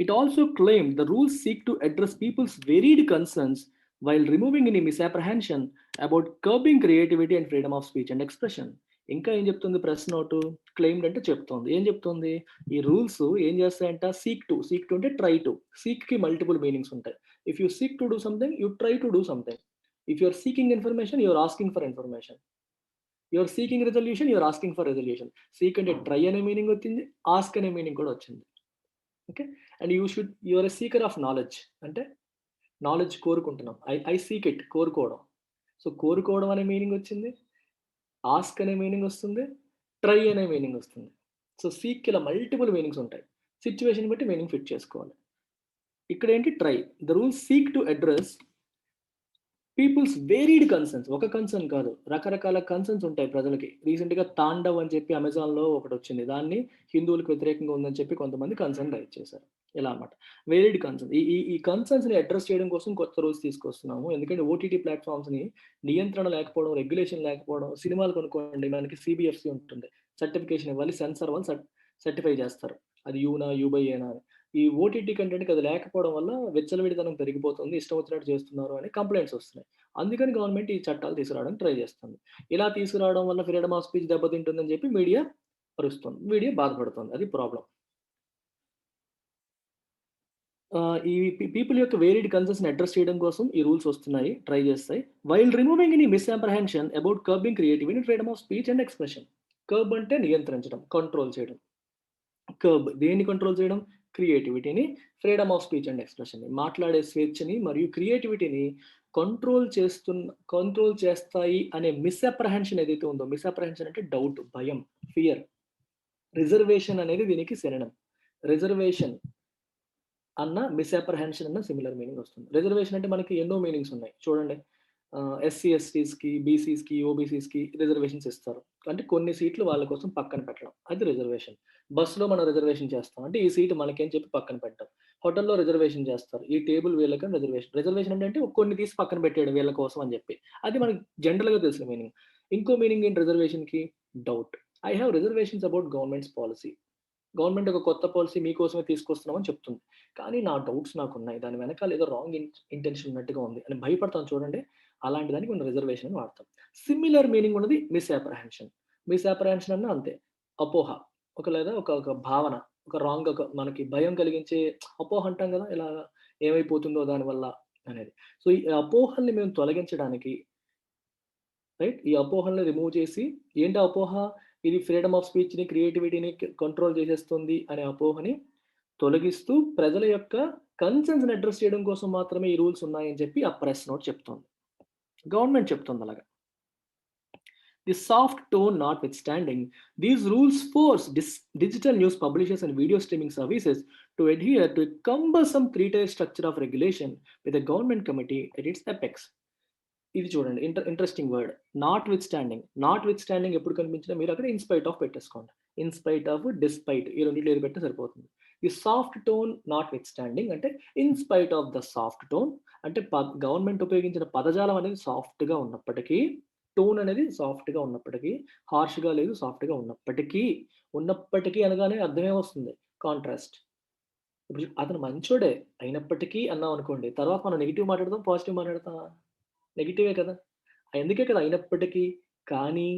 It also claimed the rules seek to address people's varied concerns while removing any misapprehension about curbing creativity and freedom of speech and expression. ఇంకా ఏం చెప్తుంది press note? Claimed అంటే చెప్తోంది. ఏం చెప్తోంది? ఈ రూల్స్ ఏం చేస్తాయంట? సీక్ టు అంటే ట్రై టు. సీక్ కి మల్టిపుల్ మీనింగ్స్ ఉంటాయి. If you seek to do something, you try to do something. If you are seeking information, you are asking for information. You are seeking resolution, you are asking for resolution. Seek అంటే try అనే meaning వచ్చింది, ask అనే meaning కూడా వచ్చింది. Okay, and you are a seeker of knowledge అంటే knowledge కోరుకుంటున్నాం. I seek it కోరుకోవడం. So కోరుకోవడం అనే మీనింగ్ వచ్చింది, ఆస్క్ అనే మీనింగ్ వస్తుంది, ట్రై అనే మీనింగ్ వస్తుంది. సో సీక్ ఇలా మల్టిపుల్ మీనింగ్స్ ఉంటాయి. సిచ్యువేషన్ బట్టి మీనింగ్ ఫిట్ చేసుకోవాలి. ఇక్కడ ఏంటి? Try. The rules seek to address people's varied concerns. ఒక కన్సర్న్ కాదు, రకరకాల కన్సర్న్స్ ఉంటాయి ప్రజలకి. రీసెంట్గా తాండవ్ అని చెప్పి అమెజాన్లో ఒకటి వచ్చింది. దాన్ని హిందువులకు వ్యతిరేకంగా ఉందని చెప్పి కొంతమంది కన్సర్న్ రైజ్ చేశారు. ఇలా అనమాట. Varied concern. ఈ కన్సర్న్స్ని అడ్రస్ చేయడం కోసం కొత్త రూల్స్ తీసుకొస్తున్నాము. ఎందుకంటే ఓటీటీ ప్లాట్ఫామ్స్ని నియంత్రణ లేకపోవడం, రెగ్యులేషన్ లేకపోవడం. సినిమాలు కొనుక్కోండి, మనకి సిబిఎఫ్సి ఉంటుంది, సర్టిఫికేషన్ ఇవ్వాలి, సెన్సార్ వాళ్ళు సర్టిఫై చేస్తారు, అది యూనా యూబైఏనా అని. ఈ ఓటీటీ కంటెంట్కి అది లేకపోవడం వల్ల విచ్చలవిడితనం పెరిగిపోతుంది, ఇష్టం వచ్చినట్టు చేస్తున్నారు అని కంప్లైంట్స్ వస్తున్నాయి. అందుకని గవర్నమెంట్ ఈ చట్టాలు తీసుకురావడానికి ట్రై చేస్తుంది. ఇలా తీసుకురావడం వల్ల ఫ్రీడమ్ ఆఫ్ స్పీచ్ దెబ్బతింటుందని చెప్పి మీడియా అరుస్తుంది, మీడియా బాధపడుతుంది. అది ప్రాబ్లం. ఈ పీపుల్ యొక్క వేరీడ్ కన్సర్న్స్ అడ్రస్ చేయడం కోసం ఈ రూల్స్ వస్తున్నాయి, ట్రై చేస్తాయి. While removing any misapprehension about curbing creativity, freedom of speech and expression. Curb అంటే నియంత్రించడం, కంట్రోల్ చేయడం. కర్బ్ దేన్ని కంట్రోల్ చేయడం? క్రియేటివిటీని, freedom of speech and expression, మాట్లాడే స్వేచ్ఛని మరియు క్రియేటివిటీని కంట్రోల్ చేస్తాయి అనే మిస్అప్రహెన్షన్ ఏదైతే ఉందో, మిస్అప్రహెన్షన్ అంటే డౌట్, భయం, ఫియర్. రిజర్వేషన్ అనేది దీనికి సినోనిమ్. రిజర్వేషన్ అన్న మిస్అప్రహెన్షన్ అన్న సిమిలర్ మీనింగ్ వస్తుంది. రిజర్వేషన్ అంటే మనకి ఎన్నో మీనింగ్స్ ఉన్నాయి చూడండి. ఎస్సీ ఎస్టీస్కి, బీసీస్కి, ఓబీసీస్కి రిజర్వేషన్స్ ఇస్తారు. అంటే కొన్ని సీట్లు వాళ్ళ కోసం పక్కన పెట్టడం, అది రిజర్వేషన్. బస్సులో మనం రిజర్వేషన్ చేస్తాం అంటే ఈ సీటు మనకేం చెప్పి పక్కన పెట్టడం. హోటల్లో రిజర్వేషన్ చేస్తారు, ఈ టేబుల్ వీళ్ళకని రిజర్వేషన్. రిజర్వేషన్ అంటే కొన్ని తీసి పక్కన పెట్టేయడం వీళ్ళ కోసం అని చెప్పి, అది మనకి జనరల్గా తెలిసిన మీనింగ్. ఇంకో మీనింగ్ ఏంటి రిజర్వేషన్కి? Doubt. I have reservations about government's policy. Government ఒక కొత్త పాలసీ మీకోసమే తీసుకొస్తున్నామని చెప్తుంది, కానీ నా డౌట్స్ నాకున్నాయి, దాని వెనకాల ఏదో రాంగ్ ఇంటెన్షన్ ఉన్నట్టుగా ఉంది అని భయపడతాం చూడండి. అలాంటి దానికి మనం రిజర్వేషన్ అని వాడతాం. సిమిలర్ మీనింగ్ ఉన్నది మిస్అప్రహెన్షన్. మిస్అప్రహెన్షన్ అన్న అంతే, అపోహ, లేదా ఒక భావన, ఒక రాంగ్, ఒక మనకి భయం కలిగించే అపోహ అంటాం కదా, ఇలా ఏమైపోతుందో దానివల్ల అనేది. సో ఈ అపోహల్ని మేము తొలగించడానికి, రైట్, ఈ అపోహల్ని రిమూవ్ చేసి, ఏంటి అపోహ? ఇది ఫ్రీడమ్ ఆఫ్ స్పీచ్‌ని, క్రియేటివిటీని కంట్రోల్ చేసేస్తుంది అనే అపోహని తొలగిస్తూ ప్రజల యొక్క కన్సర్న్స్‌ని అడ్రెస్ చేయడం కోసం మాత్రమే ఈ రూల్స్ ఉన్నాయని చెప్పి ఆ ప్రెస్ నోట్ చెప్తోంది. గవర్నమెంట్ చెప్తుంది అలాగా. The soft tone notwithstanding, these rules force digital news publishers and video streaming services to adhere to a cumbersome three-tier structure of regulation with a government committee at its apex. ఇది చూడండి, interesting word, notwithstanding ఎప్పుడు కనిపించినా మీరు అక్కడ in spite of పెట్టేసుకోండి. In spite of, despite, ఈ రెండింటిలో ఏది పెట్టినా సరిపోతుంది. ఈ soft tone notwithstanding అంటే in spite of the soft tone అంటే గవర్నమెంట్ ఉపయోగించిన పదజాలం అనేది సాఫ్ట్గా ఉన్నప్పటికీ, టోన్ అనేది సాఫ్ట్గా ఉన్నప్పటికీ, హార్ష్గా లేదు, సాఫ్ట్గా ఉన్నప్పటికీ అనగానే అర్థమే వస్తుంది, కాంట్రాస్ట్. ఇప్పుడు అతను మంచోడే అయినప్పటికీ అన్నాం అనుకోండి, తర్వాత మనం నెగిటివ్ మాట్లాడతాం, పాజిటివ్ మాట్లాడతామా? నెగెటివే కదా! అందుకే కదా అయినప్పటికీ, కానీ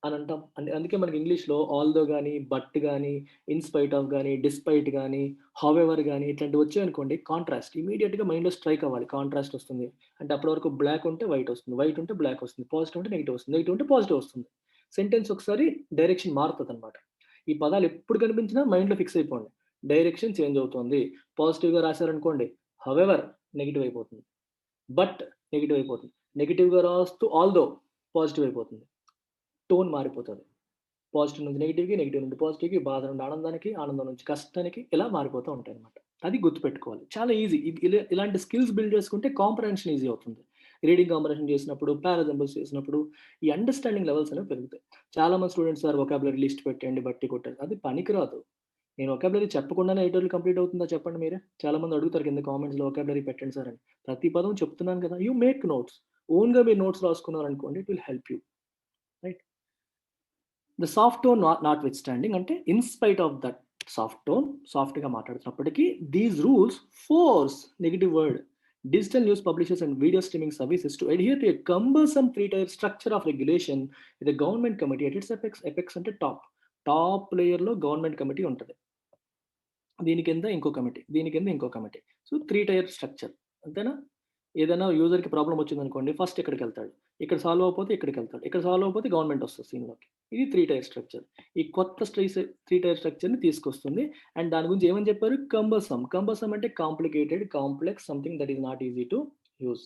అని అంటాం. అందుకే మనకి ఇంగ్లీష్‌లో ఆల్‌దో గాని, బట్ గాని, ఇన్ స్పైట్ ఆఫ్ గాని, డిస్పైట్ గాని, హౌఎవర్ గాని ఇట్లాంటివి వచ్చాయనుకోండి, కాంట్రాస్ట్ ఇమ్మీడియేట్‌గా మైండ్‌లో స్ట్రైక్ అవ్వాలి. కాంట్రాస్ట్ వస్తుంది. అంటే అప్పటి వరకు బ్లాక్ ఉంటే వైట్ వస్తుంది. వైట్ ఉంటే బ్లాక్ వస్తుంది. పాజిటివ్ ఉంటే నెగెటివ్ వస్తుంది. నెగెటివ్ ఉంటే పాజిటివ్ వస్తుంది. సెంటెన్స్ ఒకసారి డైరెక్షన్ మారుతదనమాట. ఈ పదాలు ఎప్పుడు కనిపించినా మైండ్‌లో ఫిక్స్ అయిపోండి. డైరెక్షన్ చేంజ్ అవుతోంది. పాజిటివ్‌గా రాసారనుకోండి, హౌఎవర్ నెగెటివ్ అయిపోతుంది. బట్ నెగెటివ్ అయిపోతుంది. నెగెటివ్‌గా రాస్తూ ఆల్‌దో పాజిటివ్ అయిపోతుంది. టోన్ మారిపోతది. పాజిటివ్ నుంచి నెగెటివ్‌కి, నెగెటివ్ నుండి పాజిటివ్‌కి, బాధ నుండి ఆనందానికి, ఆనందం నుంచి కష్టానికి ఇలా మారిపోతూ ఉంటాయన్నమాట. అది గుర్తుపెట్టుకోవాలి. చాలా ఈజీ. ఇలాంటి స్కిల్స్ బిల్డ్ చేసుకుంటే కాంప్రహెన్షన్ ఈజీ అవుతుంది. రీడింగ్ కాంప్రహెన్షన్ చేసినప్పుడు, పారాజంబల్స్ చేసినప్పుడు ఈ అండర్‌స్టాండింగ్ లెవెల్స్ అనేవి పెరుగుతాయి. చాలామంది స్టూడెంట్స్ సార్ వొకాబులరీ లిస్ట్ పెట్టండి, బట్టి కొట్టండి. అది పనికిరాదు. నేను వొకాబులరీ చెప్పకుండానే ఎడిటోరియల్ కంప్లీట్ అవుతుందా చెప్పండి మీరే? చాలా మంది అడుగుతారు కింద కామెంట్స్‌లో వొకాబులరీ పెట్టండి సార్ అని. ప్రతి పదం చెప్తున్నాను కదా! You make notes. ఓన్‌గా మీరు నోట్స్ రాసుకున్నారనుకోండి it will help you. Right. The soft tone notwithstanding అంటే in spite of that soft tone, సాఫ్ట్‌గా మాట్లాడుతున్నప్పటికీ these rules force negative word digital news publishers and video streaming services to adhere to a cumbersome 3 tier structure of regulation with a government committee at its apex. Apex అంటే top. Top లేయర్‌లో government committee ఉంటది. దీని కింద ఇంకో committee, దీని కింద ఇంకో committee. So 3 tier structure. అంతేనా? ఏదైనా యూజర్‌కి ప్రాబ్లమ్ వచ్చిందనుకోండి, ఫస్ట్ ఇక్కడికెళ్తాడు. ఇక్కడ సాల్వ్ అవ్వకపోతే ఇక్కడికెళ్తాడు. ఇక్కడ సాల్వ్ అవ్వకపోతే గవర్నమెంట్ వస్తది సీన్‌లోకి. ఇది 3 టైర్ స్ట్రక్చర్. ఈ కొత్త 3 టైర్ స్ట్రక్చర్‌ని తీసుకొస్తుంది. అండ్ దాని గురించి ఏమని చెప్పారు? కంబర్సమ్. కంబర్సమ్ అంటే complicated, complex, something that is not easy to use.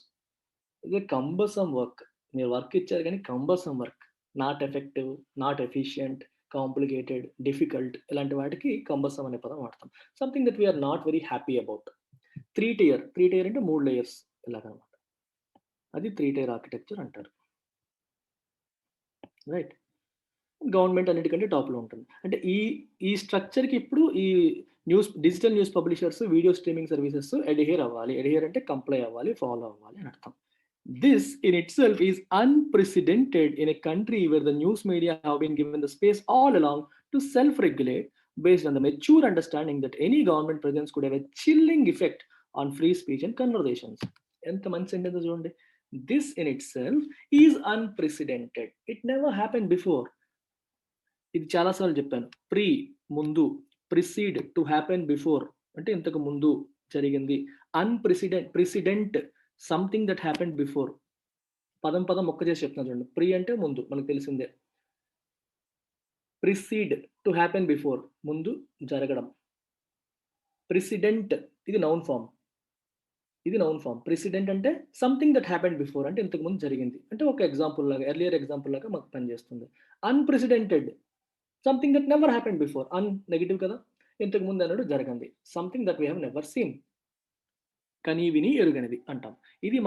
ఇది కంబర్సమ్ వర్క్. మీరు వర్క్ ఇచ్చారు గానీ cumbersome work. Not effective, not efficient, complicated, difficult ఇలాంటి వాటికి కంబర్సమ్ అనే పదం వాడతాం. Something that we are not very happy about. 3 tier అంటే 3 లేయర్స్ ఇలాగనమాట. అది 3 టైర్ ఆర్కిటెక్చర్ అంటారు. రైట్. గవర్నమెంట్ అన్నిటికంటే టాప్‌లో ఉంటుంది. అంటే ఈ స్ట్రక్చర్‌కి ఇప్పుడు ఈ digital news publishers, video streaming services adhere అవ్వాలి. అడ్హియర్ అంటే కంప్లై అవ్వాలి, ఫాలో అవ్వాలి అని అర్థం. This in itself is unprecedented in a country where the news media have been given the space all along to self-regulate based on the mature understanding that any government presence could have a chilling effect on free speech and conversations. ఎంత మంచి sentence చూడండి. This in itself is unprecedented. It never happened before. ఇది చాలా సార్లు చెప్పాను. ముందు, precede to happen before అంటే ఇంతకు ముందు జరిగింది. President something that happened before. పదం పదం మొక్క చేసి చెప్తున్నా చూడండి. అంటే ముందు మనకు తెలిసిందే. ప్రిసీడ్ టు హ్యాపెన్ బిఫోర్ ముందు జరగడం. ప్రెసిడెంట్ ఇది నౌన్ ఫార్మ్. ప్రెసిడెంట్ అంటే సంథింగ్ దట్ హ్యాపెండ్ బిఫోర్ అంటే ఇంతకు ముందు జరిగింది. అంటే ఒక ఎగ్జాంపుల్ లాగా ఎర్లియర్ ఎగ్జాంపుల్ లాగా మాకు పనిచేస్తుంది. Unprecedented something that never happened before. Negative కదా! ఇంతకు ముందు అన్నాడు జరగంది. Something that we have never seen. కని విని ఎరుగనిది అంటాం. ఇది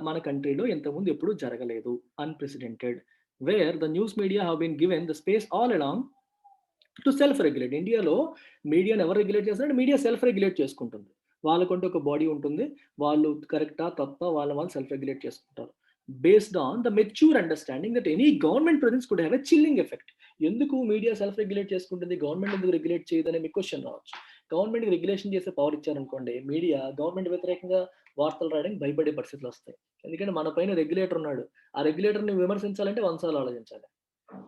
మన కంట్రీలో ఇంతకుముందు ఎప్పుడు జరగలేదు. Unprecedented. Where the news media have been given the space all along to self regulate. ఇండియాలో మీడియాని ఎవరు రెగ్యులేట్ చేస్తారంటే మీడియా సెల్ఫ్ రెగ్యులేట్ చేసుకుంటుంది. వాళ్ళకంటూ ఒక బాడీ ఉంటుంది. వాళ్ళు కరెక్టా? తప్పా? వాళ్ళు సెల్ఫ్ రెగ్యులేట్ చేసుకుంటారు. Based on the mature understanding that any government presence could have a chilling effect. ఎందుకు మీడియా సెల్ఫ్ రెగ్యులేట్ చేసుకుంటుంది? గవర్నమెంట్ ఎందుకు రెగ్యులేట్ చేయదని మీకు క్వెషన్ రావచ్చు. గవర్నమెంట్‌కి రెగ్యులేషన్ చేసే పవర్ ఇచ్చారనుకోండి, మీడియా గవర్నమెంట్ వ్యతిరేకంగా వార్తలు రాయడానికి భయపడే పరిస్థితులొస్తాయి. ఎందుకంటే మన పైన రెగ్యులేటర్ ఉన్నాడు. ఆ రెగ్యులేటర్‌ని విమర్శించాలంటే 100 సార్లు ఆలోచించాలి.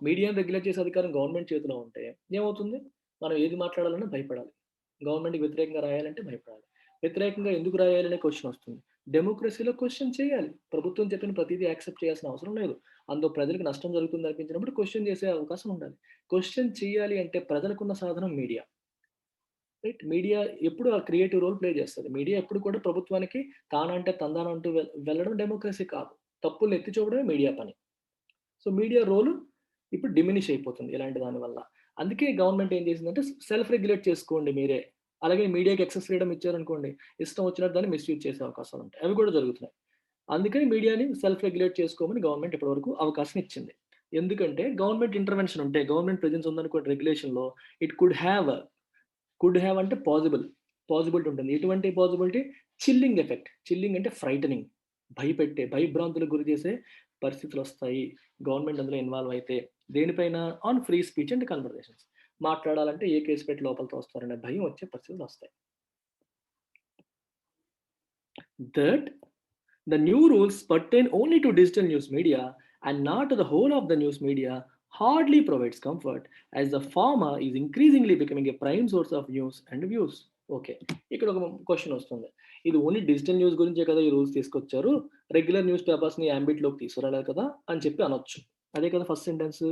మీడియాని రెగ్యులేట్ చేసే అధికారం గవర్నమెంట్ చేతిలో ఉంటే ఏమవుతుంది? మనం ఏది మాట్లాడాలన్నా భయపడాలి. గవర్నమెంట్‌కి వ్యతిరేకంగా రాయాలంటే భయపడాలి. వ్యతిరేకంగా ఎందుకు రాయాలనే క్వెషన్ వస్తుంది. డెమోక్రసీలో క్వెషన్ చేయాలి. ప్రభుత్వం చెప్పిన ప్రతీదీ యాక్సెప్ట్ చేయాల్సిన అవసరం లేదు. అందులో ప్రజలకు నష్టం జరుగుతుంది అనిపించినప్పుడు క్వెషన్ చేసే అవకాశం ఉండాలి. క్వెషన్ చేయాలి అంటే ప్రజలకున్న సాధనం మీడియా. రైట్. మీడియా ఎప్పుడు ఆ క్రియేటివ్ రోల్ ప్లే చేస్తది. మీడియా ఎప్పుడు కూడా ప్రభుత్వానికి తానంటే తందానంటూ వెళ్ళడం డెమోక్రసీ కాదు. తప్పుల్ని ఎత్తి చూపడమే మీడియా పని. సో, మీడియా రోల్ ఇప్పుడు డిమినిష్ అయిపోతుంది ఇలాంటి దాని వల్ల. అందుకే గవర్నమెంట్ ఏం చేసిందంటే సెల్ఫ్ రెగ్యులేట్ చేసుకోండి మీరే. అలాగే మీడియాకి ఎక్సెస్ ఫ్రీడమ్ ఇచ్చారనుకోండి, ఇష్టం వచ్చినట్టు దాన్ని మిస్‌యూజ్ చేసే అవకాశాలుంటాయి. అవి కూడా జరుగుతున్నాయి. అందుకని మీడియాని సెల్ఫ్ రెగ్యులేట్ చేసుకోమని గవర్నమెంట్ ఇప్పటివరకు అవకాశం ఇచ్చింది. ఎందుకంటే గవర్నమెంట్ ఇంటర్వెన్షన్ ఉంటే, గవర్నమెంట్ ప్రెజెన్స్ ఉందనుకోండి రెగ్యులేషన్‌లో ఇట్ కుడ్ హావ్ అంటే పాజిబిలిటీ ఉంటుంది. ఎటువంటి పాజిబిలిటీ? Chilling effect. చిల్లింగ్ అంటే ఫ్రైటనింగ్. భయభ్రాంతులకు గురి చేసే పరిస్థితులొస్తాయి. గవర్నమెంట్ అందులో ఇన్వాల్వ్ అయితే. దేనిపైన? On free speech and conversations. మాట్లాడాలంటే ఏ కేసు పెట్టి లోపల తోస్తారనే భయం వచ్చే పరిస్థితులొస్తాయి. That the new rules pertain only to digital news media and not to the whole of the news media hardly provides comfort as the former is increasingly becoming a prime source of news and views. Okay. ఇక్కడ ఒక question వస్తుంది. ఇది only digital news గురించే కదా ఈ rules తీసుకొచ్చారు. Regular news పేపర్స్‌ని యాంబిట్‌లోకి తీసుకురాలేదు కదా అని చెప్పి అనొచ్చు. అదే కదా first sentence.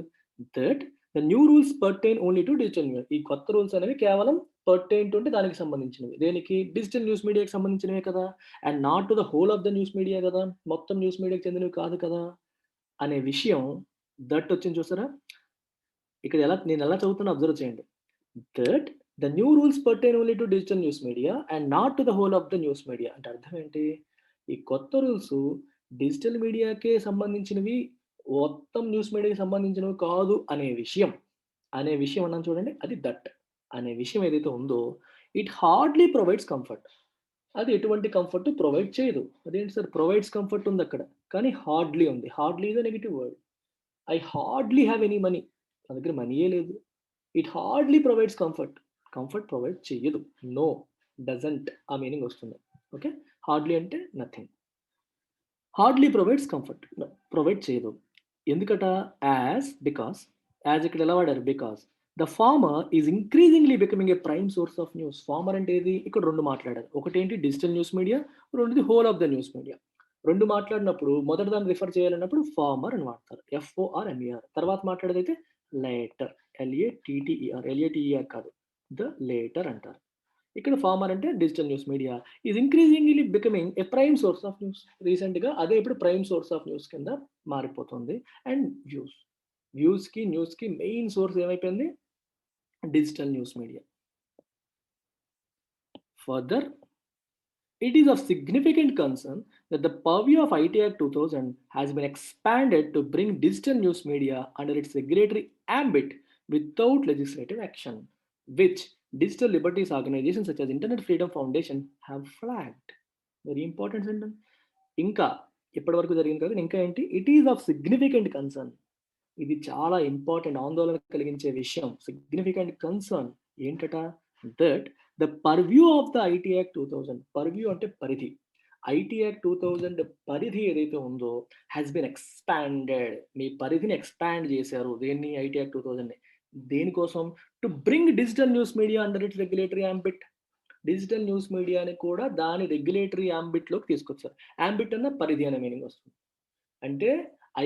That the new rules pertain only to digital news. ఈ కొత్త రూల్స్ అనేవి కేవలం పర్టైన్ టు అంటే దానికి సంబంధించినవి. దేనికి? డిజిటల్ న్యూస్ మీడియాకి సంబంధించినవే కదా! And not to the whole of the news media కదా! మొత్తం న్యూస్ మీడియాకి చెందినవి కాదు కదా! అనే విషయం దట్ వచ్చింది చూసారా? ఇక్కడ నేనెలా చదువుతానో అబ్జర్వ్ చేయండి. That the new rules pertain only to digital news media and not to the whole of the news media. అంటే అర్థం ఏంటి? ఈ కొత్త రూల్స్ డిజిటల్ మీడియాకే సంబంధించినవి, మొత్తం న్యూస్ మీడియాకి సంబంధించినవి కాదు అనే విషయం అన్నాను చూడండి. అది దట్. అనే విషయం ఏదైతే ఉందో ఇట్ హార్డ్లీ ప్రొవైడ్స్ కంఫర్ట్. అది ఎటువంటి కంఫర్ట్ ప్రొవైడ్ చేయదు. అదేంటి సార్ ప్రొవైడ్స్ కంఫర్ట్ ఉంది అక్కడ. కానీ హార్డ్లీ ఉంది. Hardly is a negative word. I hardly have any money. నా దగ్గర మనీయే లేదు. It hardly provides comfort. Comfort provide చెయ్యదు. నో, డజంట్ ఆ మీనింగ్ వస్తుంది. ఓకే, హార్డ్లీ అంటే nothing. Hardly provides comfort, provide చేయదు. ఎందుకట? బికాస్ ఇక్కడ ఎలా వాడారు? Because the former is increasingly becoming a prime source of news. Former అంటే ఏది? ఇక్కడ రెండు మాట్లాడారు. ఒకటి ఏంటి? డిజిటల్ న్యూస్ మీడియా, రెండోది whole of the news media. రెండు మాట్లాడినప్పుడు మొదటి దాన్ని రిఫర్ చేయాలన్నప్పుడు ఫార్మర్ అని వాడతారు, FORMER. తర్వాత మాట్లాడేదైతే లేటర్, LATTER కాదు, ద లేటర్ అంటారు. ఇక్కడ ఫార్మర్ అంటే digital news media is increasingly becoming a prime source of news. రీసెంట్గా అదే ఇప్పుడు ప్రైమ్ సోర్స్ ఆఫ్ న్యూస్ కింద మారిపోతుంది. అండ్ న్యూస్కి మెయిన్ సోర్స్ ఏమైపోయింది? Digital news media. Further, it is of significant concern that the purview of IT Act 2000 has been expanded to bring digital news media under its regulatory ambit without legislative action, which digital liberties organizations such as Internet Freedom Foundation have flagged. Very important sentence. ఇంకా ఇప్పటి వరకు జరిగింది కదా, ఇంకా ఏంటి? It is of significant concern. ఇది చాలా important, ఆందోళన కలిగించే విషయం. సిగ్నిఫికెంట్ కన్సర్న్ ఏంటట? That the purview of the IT Act 2000, purview అంటే పరిధి, IT Act 2000 పరిధి ఏదైతే ఉందో హ్యాస్ బీన్ ఎక్స్పాండెడ్. మీ పరిధిని ఎక్స్పాండ్ చేశారు. దేన్ని? IT Act 2000ని. దేనికోసం? To bring digital news media under its regulatory ambit. Digital news మీడియాని కూడా దాని రెగ్యులేటరీ యాంబిట్లోకి తీసుకొచ్చారు. యాంబిట్ అన్న పరిధి అనే మీనింగ్ వస్తుంది. అంటే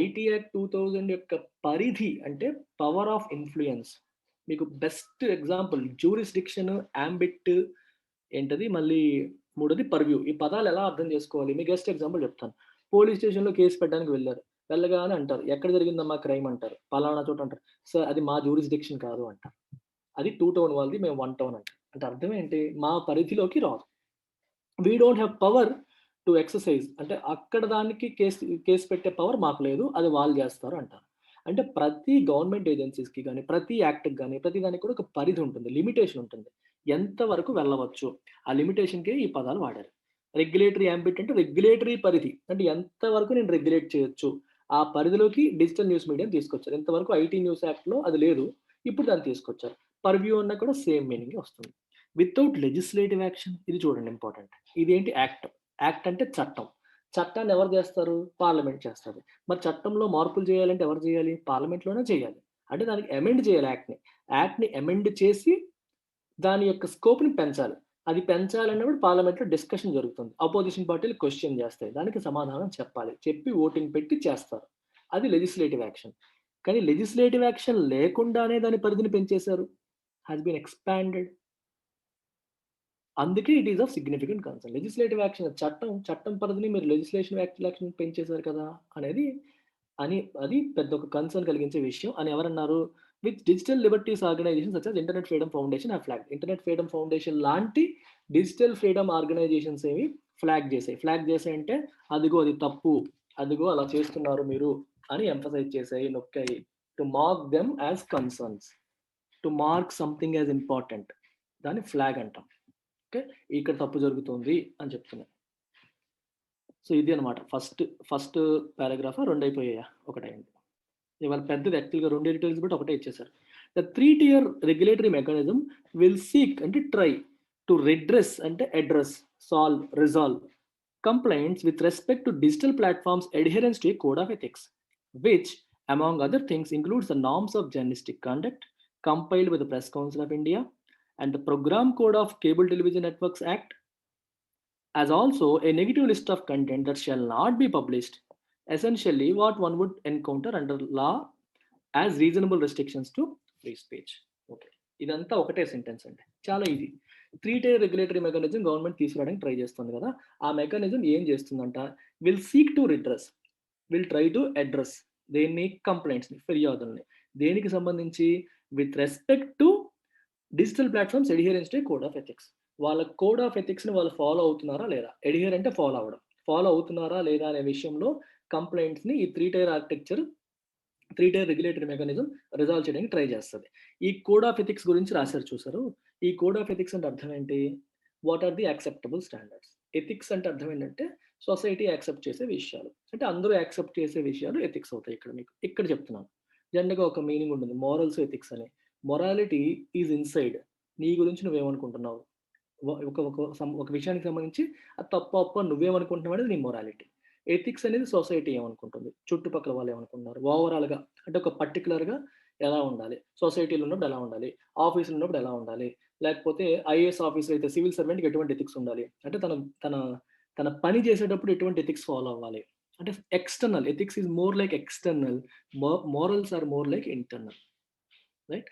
IT Act 2000 యొక్క పరిధి అంటే పవర్ ఆఫ్ ఇన్ఫ్లుయెన్స్. మీకు బెస్ట్ ఎగ్జాంపుల్ జ్యూరిస్డిక్షన్, యాంబిట్ ఏంటది, మళ్ళీ మూడోది పర్వ్యూ. ఈ పదాలు ఎలా అర్థం చేసుకోవాలి? మీ బెస్ట్ ఎగ్జాంపుల్ చెప్తాను. పోలీస్ స్టేషన్లో కేసు పెట్టడానికి వెళ్ళారు. వెళ్ళగానే అంటారు, ఎక్కడ జరిగిందమ్మా క్రైమ్ అంటారు. పలానా చోట అంటారు. సార్ అది మా జ్యూరిస్డిక్షన్ కాదు అంటారు. అది 2 టౌన్ వాళ్ళది, మేము 1 టౌన్ అంటాం. అంటే అర్థం ఏంటి? మా పరిధిలోకి రాదు. We don't have power to exercise. అంటే అక్కడ దానికి కేసు పెట్టే పవర్ మాకు లేదు, అది వాళ్ళు చేస్తారు అంటారు. అంటే ప్రతి గవర్నమెంట్ ఏజెన్సీస్కి కానీ, ప్రతి యాక్ట్కి కానీ, ప్రతి దానికి కూడా ఒక పరిధి ఉంటుంది, లిమిటేషన్ ఉంటుంది. ఎంతవరకు వెళ్ళవచ్చు, ఆ లిమిటేషన్కే ఈ పదాలు వాడారు. రెగ్యులేటరీ యాంబిట్ అంటే రెగ్యులేటరీ పరిధి, అంటే ఎంతవరకు నేను రెగ్యులేట్ చేయొచ్చు, ఆ పరిధిలోకి డిజిటల్ న్యూస్ మీడియాని తీసుకొచ్చారు. ఇంతవరకు IT న్యూస్ యాక్ట్లో అది లేదు, ఇప్పుడు దాన్ని తీసుకొచ్చారు. పర్వ్యూ అన్న కూడా సేమ్ మీనింగ్ వస్తుంది. Without legislative action. ఇది చూడండి ఇంపార్టెంట్. ఇదేంటి? యాక్ట్ అంటే చట్టం. చట్టాన్ని ఎవరు చేస్తారు? పార్లమెంట్ చేస్తుంది. మరి చట్టంలో మార్పులు చేయాలంటే ఎవరు చేయాలి? పార్లమెంట్లోనే చేయాలి. అంటే దానికి అమెండ్ చేయాలి యాక్ట్ని అమెండ్ చేసి దాని యొక్క స్కోప్ని పెంచాలి. అది పెంచాలన్నప్పుడు పార్లమెంట్లో డిస్కషన్ జరుగుతుంది. అపోజిషన్ పార్టీలు క్వశ్చన్ చేస్తాయి, దానికి సమాధానం చెప్పాలి, చెప్పి ఓటింగ్ పెట్టి చేస్తారు. అది లెజిస్లేటివ్ యాక్షన్. కానీ లెజిస్లేటివ్ యాక్షన్ లేకుండానే దాని పరిధిని పెంచేశారు. Has been expanded. అందుకే it is of significant concern. Legislative action, చట్టం పరిధిని మీరు లెజిస్లేషన్ యాక్షన్ పెంచేశారు కదా అనేది అది పెద్ద ఒక కన్సర్న్ కలిగించే విషయం అని ఎవరన్నారు? With digital liberties organisation such as Internet Freedom Foundation have flagged. Internet Freedom Foundation లాంటి డిజిటల్ ఫ్రీడమ్ ఆర్గనైజేషన్స్ ఏవి ఫ్లాగ్ చేశాయి అంటే అదిగో అది తప్పు, అదిగో అలా చేస్తున్నారు మీరు అని ఎంఫసైజ్ చేశాయి, నొక్కాయి. To mark them as concerns, to mark something as important, దాన్ని ఫ్లాగ్ అంటాం. ఓకే, ఇక్కడ తప్పు జరుగుతుంది అని చెప్తున్నాను. సో ఇది అనమాట ఫస్ట్ పారాగ్రాఫ్. 2 అయిపోయాయా? ఒకటైంది. ఇవాళ పెద్దది యాక్చువల్గా 2 డీటెయిల్స్ బట్టి ఒకటే ఇచ్చేసారు. The 3-tier regulatory mechanism will seek అంటే ట్రై టు రెడ్రెస్ అంటే address, solve, resolve complaints with respect to digital platforms' adherence to a code of ethics, which, among other things, includes the norms of journalistic conduct compiled by the Press Council of India and the Program Code of Cable Television Networks Act, as also a negative list of content that shall not be published, essentially what one would encounter under law as reasonable restrictions to free speech. Okay, ఇదంతా ఒకటే sentence అండి, చాలా easy. 3-tier regulatory mechanism government తీసుకురావడానికి try చేస్తుంది కదా, ఆ mechanism ఏం చేస్తుందంట? Will seek to redress, will try to address దేన్ని? కంప్లైంట్స్ని, ఫిర్యాదుల్ని. దేనికి సంబంధించి? With respect to digital platforms adherence to code of ethics. వాళ్ళ కోడ్ ఆఫ్ ఎథిక్స్ని వాళ్ళు ఫాలో అవుతున్నారా లేదా? అడ్హియర్ అంటే ఫాలో అవుతున్నారా లేదా అనే విషయంలో కంప్లైంట్స్ని ఈ 3-tier architecture 3-tier regulatory mechanism resolve చేయడానికి ట్రై చేస్తది. ఈ కోడ్ ఆఫ్ ఎథిక్స్ గురించి రాశారు చూసారు. ఈ కోడ్ ఆఫ్ ఎథిక్స్ అంటే అర్థం ఏంటి? What are the acceptable standards. Ethics అంటే అర్థం ఏంటంటే సొసైటీ యాక్సెప్ట్ చేసే విషయాలు. అంటే అందరూ యాక్సెప్ట్ చేసే విషయాలు ఎథిక్స్ అవుతాయి ఇక్కడ మీకు. ఇక్కడ చెప్తున్నాను. జనరల్‌గా ఒక మీనింగ్ ఉంటుంది. మోరల్స్, ఎథిక్స్ అని. Morality is inside. నీ గురించి నువ్వేమనుకుంటున్నావు? ఒక ఒక ఒక విషయానికి సంబంధించి అది తప్పో, ఒప్పో నువ్వేమనుకుంటున్నావు అనేది నీ మొరాలిటీ. ఎథిక్స్ అనేది సొసైటీ ఏమనుకుంటుంది, చుట్టుపక్కల వాళ్ళు ఏమనుకుంటున్నారు. ఓవరాల్‌గా అంటే ఒక పర్టిక్యులర్‌గా ఎలా ఉండాలి, సొసైటీలో ఉన్నప్పుడు ఎలా ఉండాలి, ఆఫీస్‌లో ఉన్నప్పుడు ఎలా ఉండాలి, లేకపోతే ఐఏఎస్ ఆఫీసర్ అయితే సివిల్ సర్వెంట్‌కి ఎటువంటి ఎథిక్స్ ఉండాలి. అంటే తన తన తన పని చేసేటప్పుడు ఎటువంటి ఎథిక్స్ ఫాలో అవ్వాలి. అంటే external ethics is more like external. Morals are more like internal. Right?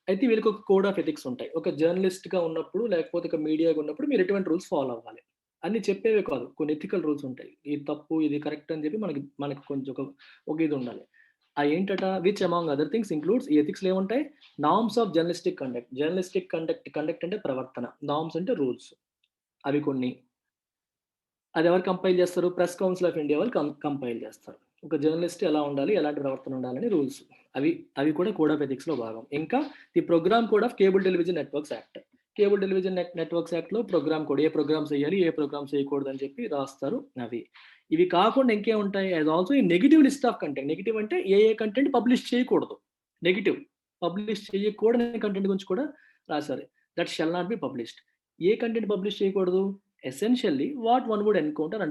అయితే వీళ్ళకి ఒక కోడ్ ఆఫ్ ఎథిక్స్ ఉంటాయి. ఒక జర్నలిస్ట్‌గా ఉన్నప్పుడు, లేకపోతే ఒక మీడియాగా ఉన్నప్పుడు మీరు ఎటువంటి రూల్స్ ఫాలో అవ్వాలి. అన్ని చెప్పేవే కాదు. కొన్ని ఎథికల్ రూల్స్ ఉంటాయి. ఇది తప్పు, ఇది కరెక్ట్ అని చెప్పి మనకి మనకి కొంచెం ఒక ఇది ఉండాలి. Which among other things includes ఈ ఎథిక్స్‌లో ఏముంటాయి? Norms of journalistic conduct. Journalistic conduct అంటే ప్రవర్తన. నార్మ్స్ అంటే రూల్స్. అవి కొన్ని. అది ఎవరు కంపైల్ చేస్తారు? ప్రెస్ కౌన్సిల్ ఆఫ్ ఇండియా వాళ్ళు కంపైల్ చేస్తారు. ఒక జర్నలిస్ట్ ఎలా ఉండాలి, ఎలాంటి ప్రవర్తన ఉండాలని రూల్స్. అవి కూడా కోడ్ ఆఫ్ ఎథిక్స్‌లో భాగం. ఇంకా the program code of cable television networks act. Cable television networks యాక్ట్‌లో ప్రోగ్రామ్ కోడ్. ఏ ప్రోగ్రామ్స్ ఎయ్యాలి, ఏ ప్రోగ్రామ్స్ ఎయకూడదని చెప్పి రాస్తారు అవి. ఇవి కాకుండా ఇంకేముంటాయి? యాస్ ఆల్సో ఈ negative list of content. Negative అంటే ఏ కంటెంట్ పబ్లిష్ చేయకూడదు. నెగెటివ్. పబ్లిష్ చేయకూడని కంటెంట్ గురించి కూడా రాశారు. That shall not be published. ఏ కంటెంట్ పబ్లిష్ చేయకూడదు? Essentially what one would encounter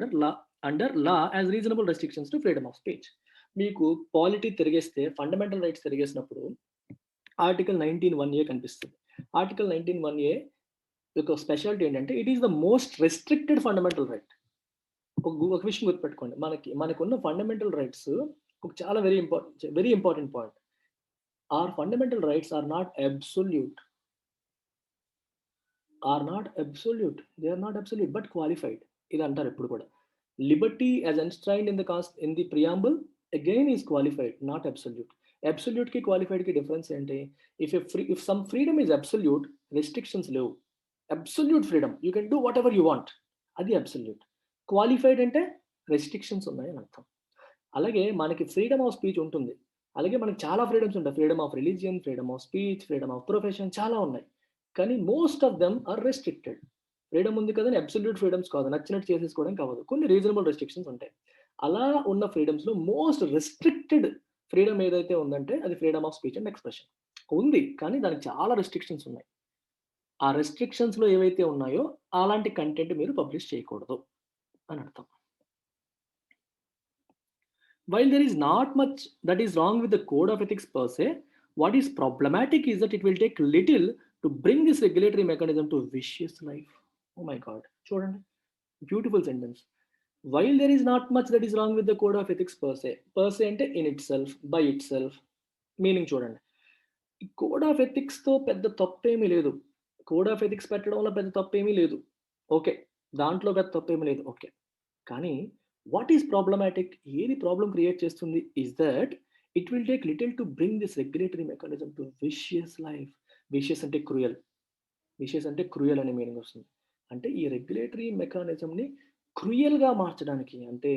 under law as reasonable restrictions to freedom of speech. మీకు పాలిటీ తిరిగేస్తే, ఫండమెంటల్ రైట్స్ తిరిగేసినప్పుడు ఆర్టికల్ 19(1)A కనిపిస్తుంది. ఆర్టికల్ 19(1)A యొక్క స్పెషాలిటీ ఏంటంటే it is the most restricted fundamental right. ఒక విషయం గుర్తుపెట్టుకోండి. మనకున్న ఫండమెంటల్ రైట్స్ ఒక చాలా very important point. Are fundamental rights are not absolute. They are not absolute but qualified. ఇది అంటారు ఎప్పుడు కూడా. Liberty as enshrined in the preamble again is qualified, not absolute. Absolute కి క్వాలిఫైడ్ కి డిఫరెన్స్ ఏంటి? If some freedom is absolute, restrictions లేవు. Absolute freedom, you can do what ever you want. అది absolute. Qualified అంటే restrictions ఉన్నాయని అర్థం. అలాగే మనకి ఫ్రీడమ్ ఆఫ్ స్పీచ్ ఉంటుంది. అలాగే మనకి చాలా ఫ్రీడమ్స్ ఉంటాయి. Freedom of religion, freedom of speech, freedom of profession చాలా ఉన్నాయి. కానీ most of them are restricted. Freedom ఉంది కదా అని అబ్సొల్యూట్ ఫ్రీడమ్స్ కాదు. నచ్చినట్టు చేసేసుకోవడానికి అవ్వదు. కొన్ని రీజనబుల్ రెస్ట్రిక్షన్స్ ఉంటాయి. అలా ఉన్న ఫ్రీడమ్స్‌లో మోస్ట్ రెస్ట్రిక్టెడ్ ఫ్రీడమ్ ఏదైతే ఉందంటే అది freedom of speech and expression. ఉంది. కానీ దానికి చాలా రెస్ట్రిక్షన్స్ ఉన్నాయి. ఆ రెస్ట్రిక్షన్స్‌లో ఏవైతే ఉన్నాయో అలాంటి కంటెంట్ మీరు పబ్లిష్ చేయకూడదు అని అర్థం. While there is not much that is wrong with the code of ethics per se, what is problematic is that it will take little to bring this regulatory mechanism to a vicious life. Oh my God. చూడండి. Beautiful sentence. While there is not much that is wrong with the code of ethics per se. Per se అంటే in itself, by itself. Meaning చూడండి. ఈ code of ఎథిక్స్‌తో పెద్ద తప్పేమీ లేదు. Code of ethics పెట్టడం వల్ల పెద్ద తప్పేమీ లేదు. ఓకే. దాంట్లో పెద్ద తప్పేమీ లేదు. ఓకే. కానీ వాట్ ఈస్ ప్రాబ్లమాటిక్? ఏది ప్రాబ్లమ్ క్రియేట్ చేస్తుంది? Is that it will take little to bring this regulatory mechanism to vicious life. Vicious అంటే క్రూయల్. విషియస్ అంటే క్రూయల్ అనే మీనింగ్ వస్తుంది. అంటే ఈ రెగ్యులేటరీ మెకానిజంని క్రూయల్‌గా మార్చడానికి, అంటే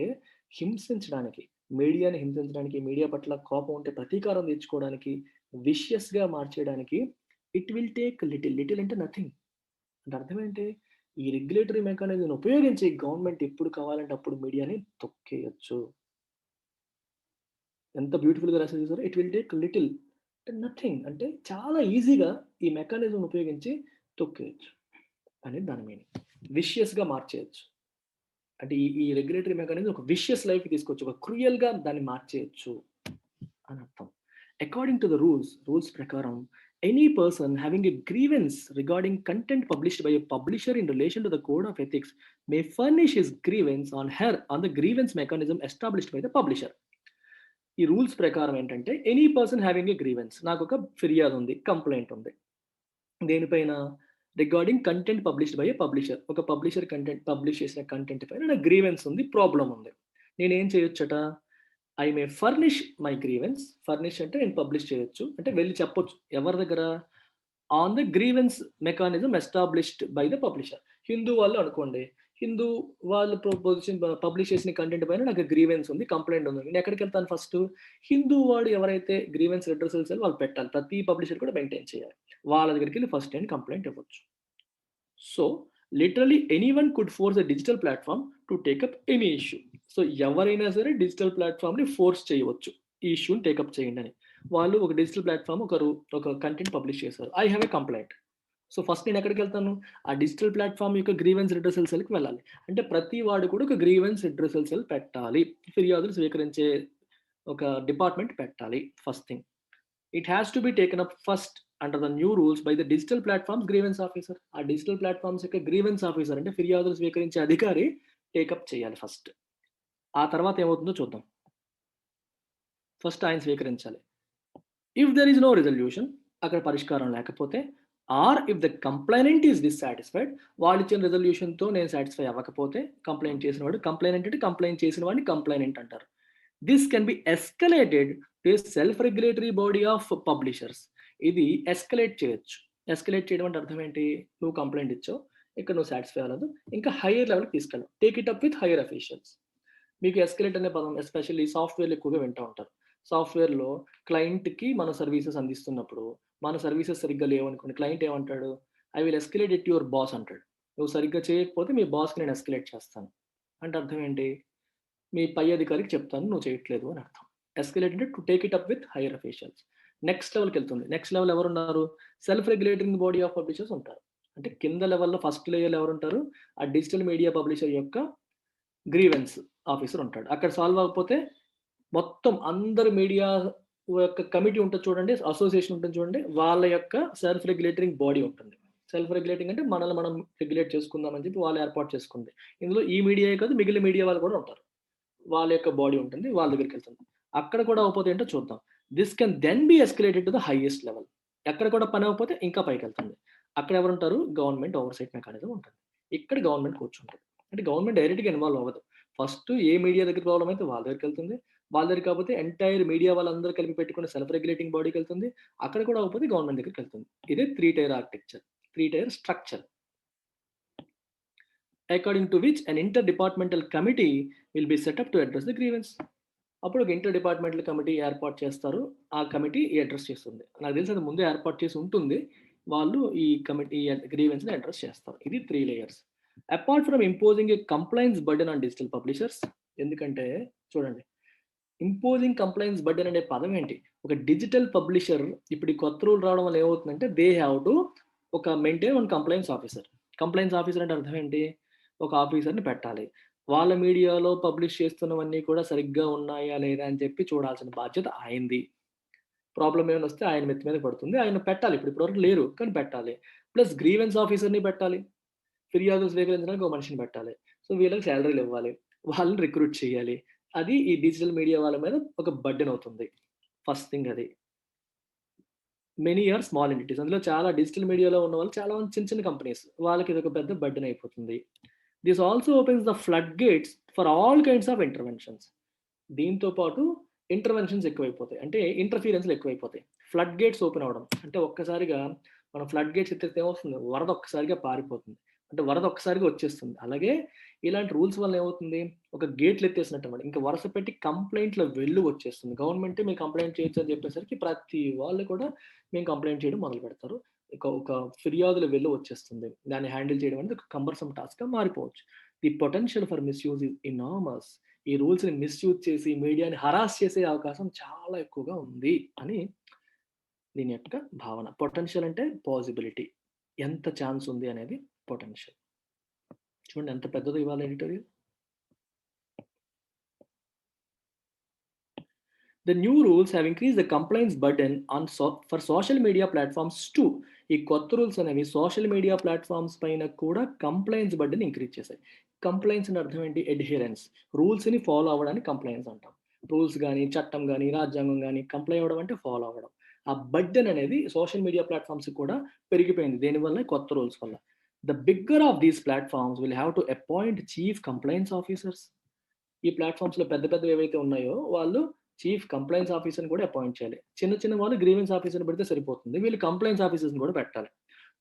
హింసించడానికి, మీడియాని హింసించడానికి, మీడియా పట్ల కోపం ఉంటే ప్రతీకారం తీర్చుకోవడానికి, విషియస్‌గా మార్చేయడానికి it will take little. Little అంటే నథింగ్. అంటే అర్థం ఏంటి? ఈ రెగ్యులేటరీ మెకానిజంని ఉపయోగించి గవర్నమెంట్ ఎప్పుడు కావాలంటే అప్పుడు మీడియాని తొక్కేయొచ్చు. ఎంత బ్యూటిఫుల్‌గా రాసారు చూసారా? ఇట్ విల్ టేక్ లిటిల్ అంటే నథింగ్. అంటే చాలా ఈజీగా ఈ మెకానిజంని ఉపయోగించి తొక్కేయొచ్చు అనేది దాని మీనింగ్. విషియస్‌గా మార్చేయొచ్చు. అంటే ఈ రెగ్యులేటరీ మెకానిజం ఒక విషియస్ లైఫ్‌కి తీసుకొచ్చు. ఒక క్రూయల్‌గా దాన్ని మార్చేయొచ్చు అని అర్థం. అకార్డింగ్ టు ద రూల్స్ ప్రకారం any person having a grievance regarding content published by a publisher in relation to the code of ethics may furnish his grievance on the grievance mechanism established by the publisher. ఈ rules ప్రకారం ఏంటంటే any person having a grievance, నాకు ఒక ఫిర్యాదు ఉంది, complaint ఉంది. దేనిపైన? Regarding content published by a publisher. ఒక పబ్లిషర్ కంటెంట్ పబ్లిష్ చేసిన కంటెంట్ పైన నాకు గ్రీవెన్స్ ఉంది, ప్రాబ్లం ఉంది. నేనేం చేయొచ్చట? I may furnish my grievance. Furnish అంటే నేను పబ్లిష్ చేయొచ్చు, అంటే వెళ్ళి చెప్పొచ్చు. ఎవరి దగ్గర? On the grievance mechanism established by the publisher. Hindu వాళ్ళు అనుకోండి, హిందూ వాళ్ళు పొజిషన్ పబ్లిష్ చేసిన కంటెంట్ పైన నాకు గ్రీవెన్స్ ఉంది, కంప్లైంట్ ఉంది. నేను ఎక్కడికి వెళ్తాను ఫస్ట్? హిందూ వాడు ఎవరైతే గ్రీవెన్స్ రిడ్రెసల్ సెల్ వాళ్ళు పెట్టాలి. ప్రతి పబ్లిషర్ కూడా మెయింటైన్ చేయాలి. వాళ్ళ దగ్గరికి వెళ్ళి ఫస్ట్ హ్యాండ్ కంప్లైంట్ ఇవ్వచ్చు. So literally anyone could force a digital platform to take up any issue. So ఎవరైనా సరే డిజిటల్ ప్లాట్ఫామ్ని ఫోర్స్ చేయవచ్చు ఈ ఇష్యూని టేకప్ చేయండి అని. వాళ్ళు ఒక డిజిటల్ ప్లాట్ఫామ్ ఒక కంటెంట్ పబ్లిష్ చేశారు, I have a complaint. So first నేను ఎక్కడికి వెళ్తాను? ఆ డిజిటల్ ప్లాట్ఫామ్ యొక్క గ్రీవెన్స్ రిడ్రెసల్ సెల్కి వెళ్ళాలి. అంటే ప్రతి వాడు కూడా ఒక గ్రీవెన్స్ రిడ్రెసల్ సెల్ పెట్టాలి, ఫిర్యాదులు స్వీకరించే ఒక డిపార్ట్మెంట్ పెట్టాలి. First thing, it has to be taken up first under the new rules by the digital platforms grievance officer. ఆ డిజిటల్ ప్లాట్ఫామ్స్ యొక్క గ్రీవెన్స్ ఆఫీసర్ అంటే ఫిర్యాదులు స్వీకరించే అధికారి టేకప్ చేయాలి ఫస్ట్. ఆ తర్వాత ఏమవుతుందో చూద్దాం. ఫస్ట్ ఆయన స్వీకరించాలి. If there is no resolution, అక్కడ పరిష్కారం లేకపోతే, or if the complainant is dissatisfied, వాళ్ళు ఇచ్చిన రెజల్యూషన్తో నేను సాటిస్ఫై అవ్వకపోతే, కంప్లైంట్ చేసిన వాడు, కంప్లైనెంట్ అంటే కంప్లైంట్ చేసిన వాడిని కంప్లైనెంట్ అంటారు. This can be escalated to self regulatory body of publishers. ఇది ఎస్కలేట్ చేయొచ్చు. ఎస్కలేట్ చేయడం అంటే అర్థం ఏంటి? నువ్వు కంప్లైంట్ ఇచ్చావు, ఇక్కడ నువ్వు సాటిస్ఫై అవ్వలేదు, ఇంకా హైయర్ లెవెల్కి తీసుకెళ్ళావు, take it up with higher officials. మీకు ఎస్కలేట్ అనే పదం ఎస్పెషల్లీ సాఫ్ట్వేర్లు ఎక్కువగా వింటూ ఉంటారు. సాఫ్ట్వేర్లో క్లయింట్కి మన సర్వీసెస్ అందిస్తున్నప్పుడు మన సర్వీసెస్ సరిగ్గా లేవనుకోండి, క్లయింట్ ఏమంటాడు? I will escalate it your boss అంటాడు. నువ్వు సరిగ్గా చేయకపోతే మీ బాస్కి నేను ఎస్కలేట్ చేస్తాను. అంటే అర్థం ఏంటి? మీ పై అధికారికి చెప్తాను నువ్వు చేయట్లేదు అని అర్థం. ఎస్కలేట్ అంటే to take it up with higher officials. Next లెవెల్కి వెళ్తుంది. నెక్స్ట్ లెవెల్ ఎవరున్నారు? Self regulating body of publishers ఉంటారు. అంటే కింద లెవెల్లో ఫస్ట్ లేయర్లో ఎవరు ఉంటారు? ఆ డిజిటల్ మీడియా పబ్లిషర్ యొక్క గ్రీవెన్స్ ఆఫీసర్ ఉంటాడు. అక్కడ సాల్వ్ అవ్వకపోతే మొత్తం అందరు మీడియా యొక్క కమిటీ ఉంటుంది చూడండి, అసోసియేషన్ ఉంటుంది చూడండి, వాళ్ళ యొక్క సెల్ఫ్ రెగ్యులేటింగ్ బాడీ ఉంటుంది. సెల్ఫ్ రెగ్యులేటింగ్ అంటే మనల్ని మనం రెగ్యులేట్ చేసుకుందామని చెప్పి వాళ్ళు ఏర్పాటు చేసుకుంది. ఇందులో ఈ మీడియా కాదు, మిగిలిన మీడియా వాళ్ళు కూడా ఉంటారు. వాళ్ళ యొక్క బాడీ ఉంటుంది, వాళ్ళ దగ్గరికి వెళ్తుంది. అక్కడ కూడా అవ్వకపోతే ఏంటో చూద్దాం. This can then be escalated to the highest level. ఎక్కడ కూడా పని అవ్వకపోతే ఇంకా పైకి వెళ్తుంది. అక్కడ ఎవరు ఉంటారు? గవర్నమెంట్ ఓవర్సైట్ మెకానిజం ఉంటుంది. ఇక్కడ గవర్నమెంట్ కూర్చుంటుంది. అంటే గవర్నమెంట్ డైరెక్ట్గా ఇన్వాల్వ్ అవ్వదు. ఫస్ట్ ఏ మీడియా దగ్గర ప్రాబ్లం అయితే వాళ్ళ దగ్గరికి వెళ్తుంది. వాళ్ళ దగ్గర కాకపోతే ఎంటైర్ మీడియా వాళ్ళందరూ కలిపి పెట్టుకుని సెల్ఫ్ రెగ్యులేటింగ్ బాడీకి వెళ్తుంది. అక్కడ కూడా అవ్వకపోతే గవర్నమెంట్ దగ్గరికి వెళ్తుంది. ఇదే 3 tier architecture, 3 tier structure. According to which an inter departmental committee will be set up to address the grievance. అప్పుడు ఒక ఇంటర్ డిపార్ట్మెంటల్ కమిటీ ఏర్పాటు చేస్తారు. ఆ కమిటీ అడ్రస్ చేస్తుంది. నాకు తెలిసి అది ముందే ఏర్పాటు చేసి ఉంటుంది. వాళ్ళు ఈ కమిటీ గ్రీవెన్స్ని అడ్రస్ చేస్తారు. ఇది 3 layers. Apart from imposing a compliance burden on digital publishers, ఎందుకంటే చూడండి, ఇంపోజింగ్ కంప్లైన్స్ బర్డెన్ అనే పదం ఏంటి? ఒక డిజిటల్ పబ్లిషర్ ఇప్పుడు ఈ కొత్త రూల్ రావడం వల్ల ఏమవుతుందంటే దే హ్యావ్ టు ఒక maintain one compliance officer. Compliance officer అంటే అర్థం ఏంటి? ఒక ఆఫీసర్ని పెట్టాలి. వాళ్ళ మీడియాలో పబ్లిష్ చేస్తున్నవన్నీ కూడా సరిగ్గా ఉన్నాయా లేదా అని చెప్పి చూడాల్సిన బాధ్యత ఆయనది. ప్రాబ్లమ్ ఏమైనా వస్తే ఆయన మెత్తి మీద పడుతుంది. ఆయన పెట్టాలి. ఇప్పటివరకు లేరు కానీ పెట్టాలి. ప్లస్ గ్రీవెన్స్ ఆఫీసర్ని పెట్టాలి. ఫిర్యాదులు స్వీకరించడానికి ఒక మనిషిని పెట్టాలి. సో వీళ్ళకి సాలరీలు ఇవ్వాలి. వాళ్ళని రిక్రూట్ చేయాలి. అది ఈ డిజిటల్ మీడియా వాళ్ళ మీద ఒక బర్డెన్ అవుతుంది. ఫస్ట్ థింగ్ అది. Many are small entities. అందులో చాలా డిజిటల్ మీడియాలో ఉన్న వాళ్ళు చాలా మంది చిన్న చిన్న కంపెనీస్. వాళ్ళకి ఇది ఒక పెద్ద బర్డెన్ అయిపోతుంది. This also opens the flood gates for all kinds of interventions. దీంతో పాటు ఇంటర్వెన్షన్స్ ఎక్కువైపోతాయి. అంటే ఇంటర్ఫీరెన్స్‌లు ఎక్కువైపోతాయి. ఫ్లడ్ గేట్స్ ఓపెన్ అవ్వడం. అంటే ఒక్కసారిగా మనం ఫ్లడ్ గేట్స్ ఎత్తేస్తే ఏమవుతుంది? వరద ఒక్కసారిగా పారిపోతుంది. అంటే వరద ఒక్కసారిగా వచ్చేస్తుంది. అలాగే ఇలాంటి రూల్స్ వల్ల ఏమవుతుంది? ఒక గేట్లు ఎత్తేసినట్టు అన్నమాట. ఇంకా వరుస పెట్టి కంప్లెయింట్‌ల వెల్లు వచ్చేస్తుంది. గవర్నమెంటే మీరు కంప్లెయింట్ చేయొచ్చు అని చెప్పేసరికి ప్రతి వాళ్ళు కూడా మేము కంప్లెయింట్ చేయడం మొదలుపెడతారు. ఒక ఫిర్యాదుల వెల్లు వచ్చేస్తుంది. దాన్ని హ్యాండిల్ చేయడం అనేది ఒక కంబర్సమ్ టాస్క్‌గా మారిపోవచ్చు. The potential for misuse is enormous. ఈ రూల్స్‌ని మిస్‌యూజ్ చేసి మీడియాని హరాస్ చేసే అవకాశం చాలా ఎక్కువగా ఉంది అని దీని యొక్క భావన. పొటెన్షియల్ అంటే పాసిబిలిటీ. ఎంత ఛాన్స్ ఉంది అనేది పొటెన్షియల్. చూడండి ఎంత పెద్దదో ఇవాళ editorial. The new rules have increased the complaints burden on for social media platforms too. ఈ కొత్త రూల్స్ అనేవి సోషల్ మీడియా ప్లాట్ఫామ్స్ పైన కూడా కంప్లైంట్స్ బర్డెన్ ఇంక్రీజ్ చేశాయి. కంప్లైంట్స్ అని అర్థం ఏంటి? అడ్హెరెన్స్. రూల్స్‌ని ఫాలో అవ్వడానికి కంప్లైంట్స్ అంటాం. రూల్స్ గాని, చట్టం గాని, రాజ్యాంగం గాని కంప్లై అవ్వడం అంటే ఫాలో అవ్వడం. ఆ బర్డెన్ అనేది సోషల్ మీడియా ప్లాట్ఫామ్స్‌కి కూడా పెరిగిపోయింది. దేనివల్ల? కొత్త రూల్స్ వల్ల. The bigger of these platforms will have to appoint chief complaints officers. ఈ ప్లాట్ఫామ్స్‌లో పెద్ద పెద్దవి ఏవైతే ఉన్నాయో వాళ్ళు చీఫ్ కంప్లైన్స్ ఆఫీసర్‌ని కూడా అపాయింట్ చేయాలి. చిన్న చిన్న వాళ్ళు గ్రీవెన్స్ ఆఫీసర్‌ని పెడితే సరిపోతుంది. వీళ్ళు కంప్లైన్స్ ఆఫీసర్స్‌ని కూడా పెట్టాలి.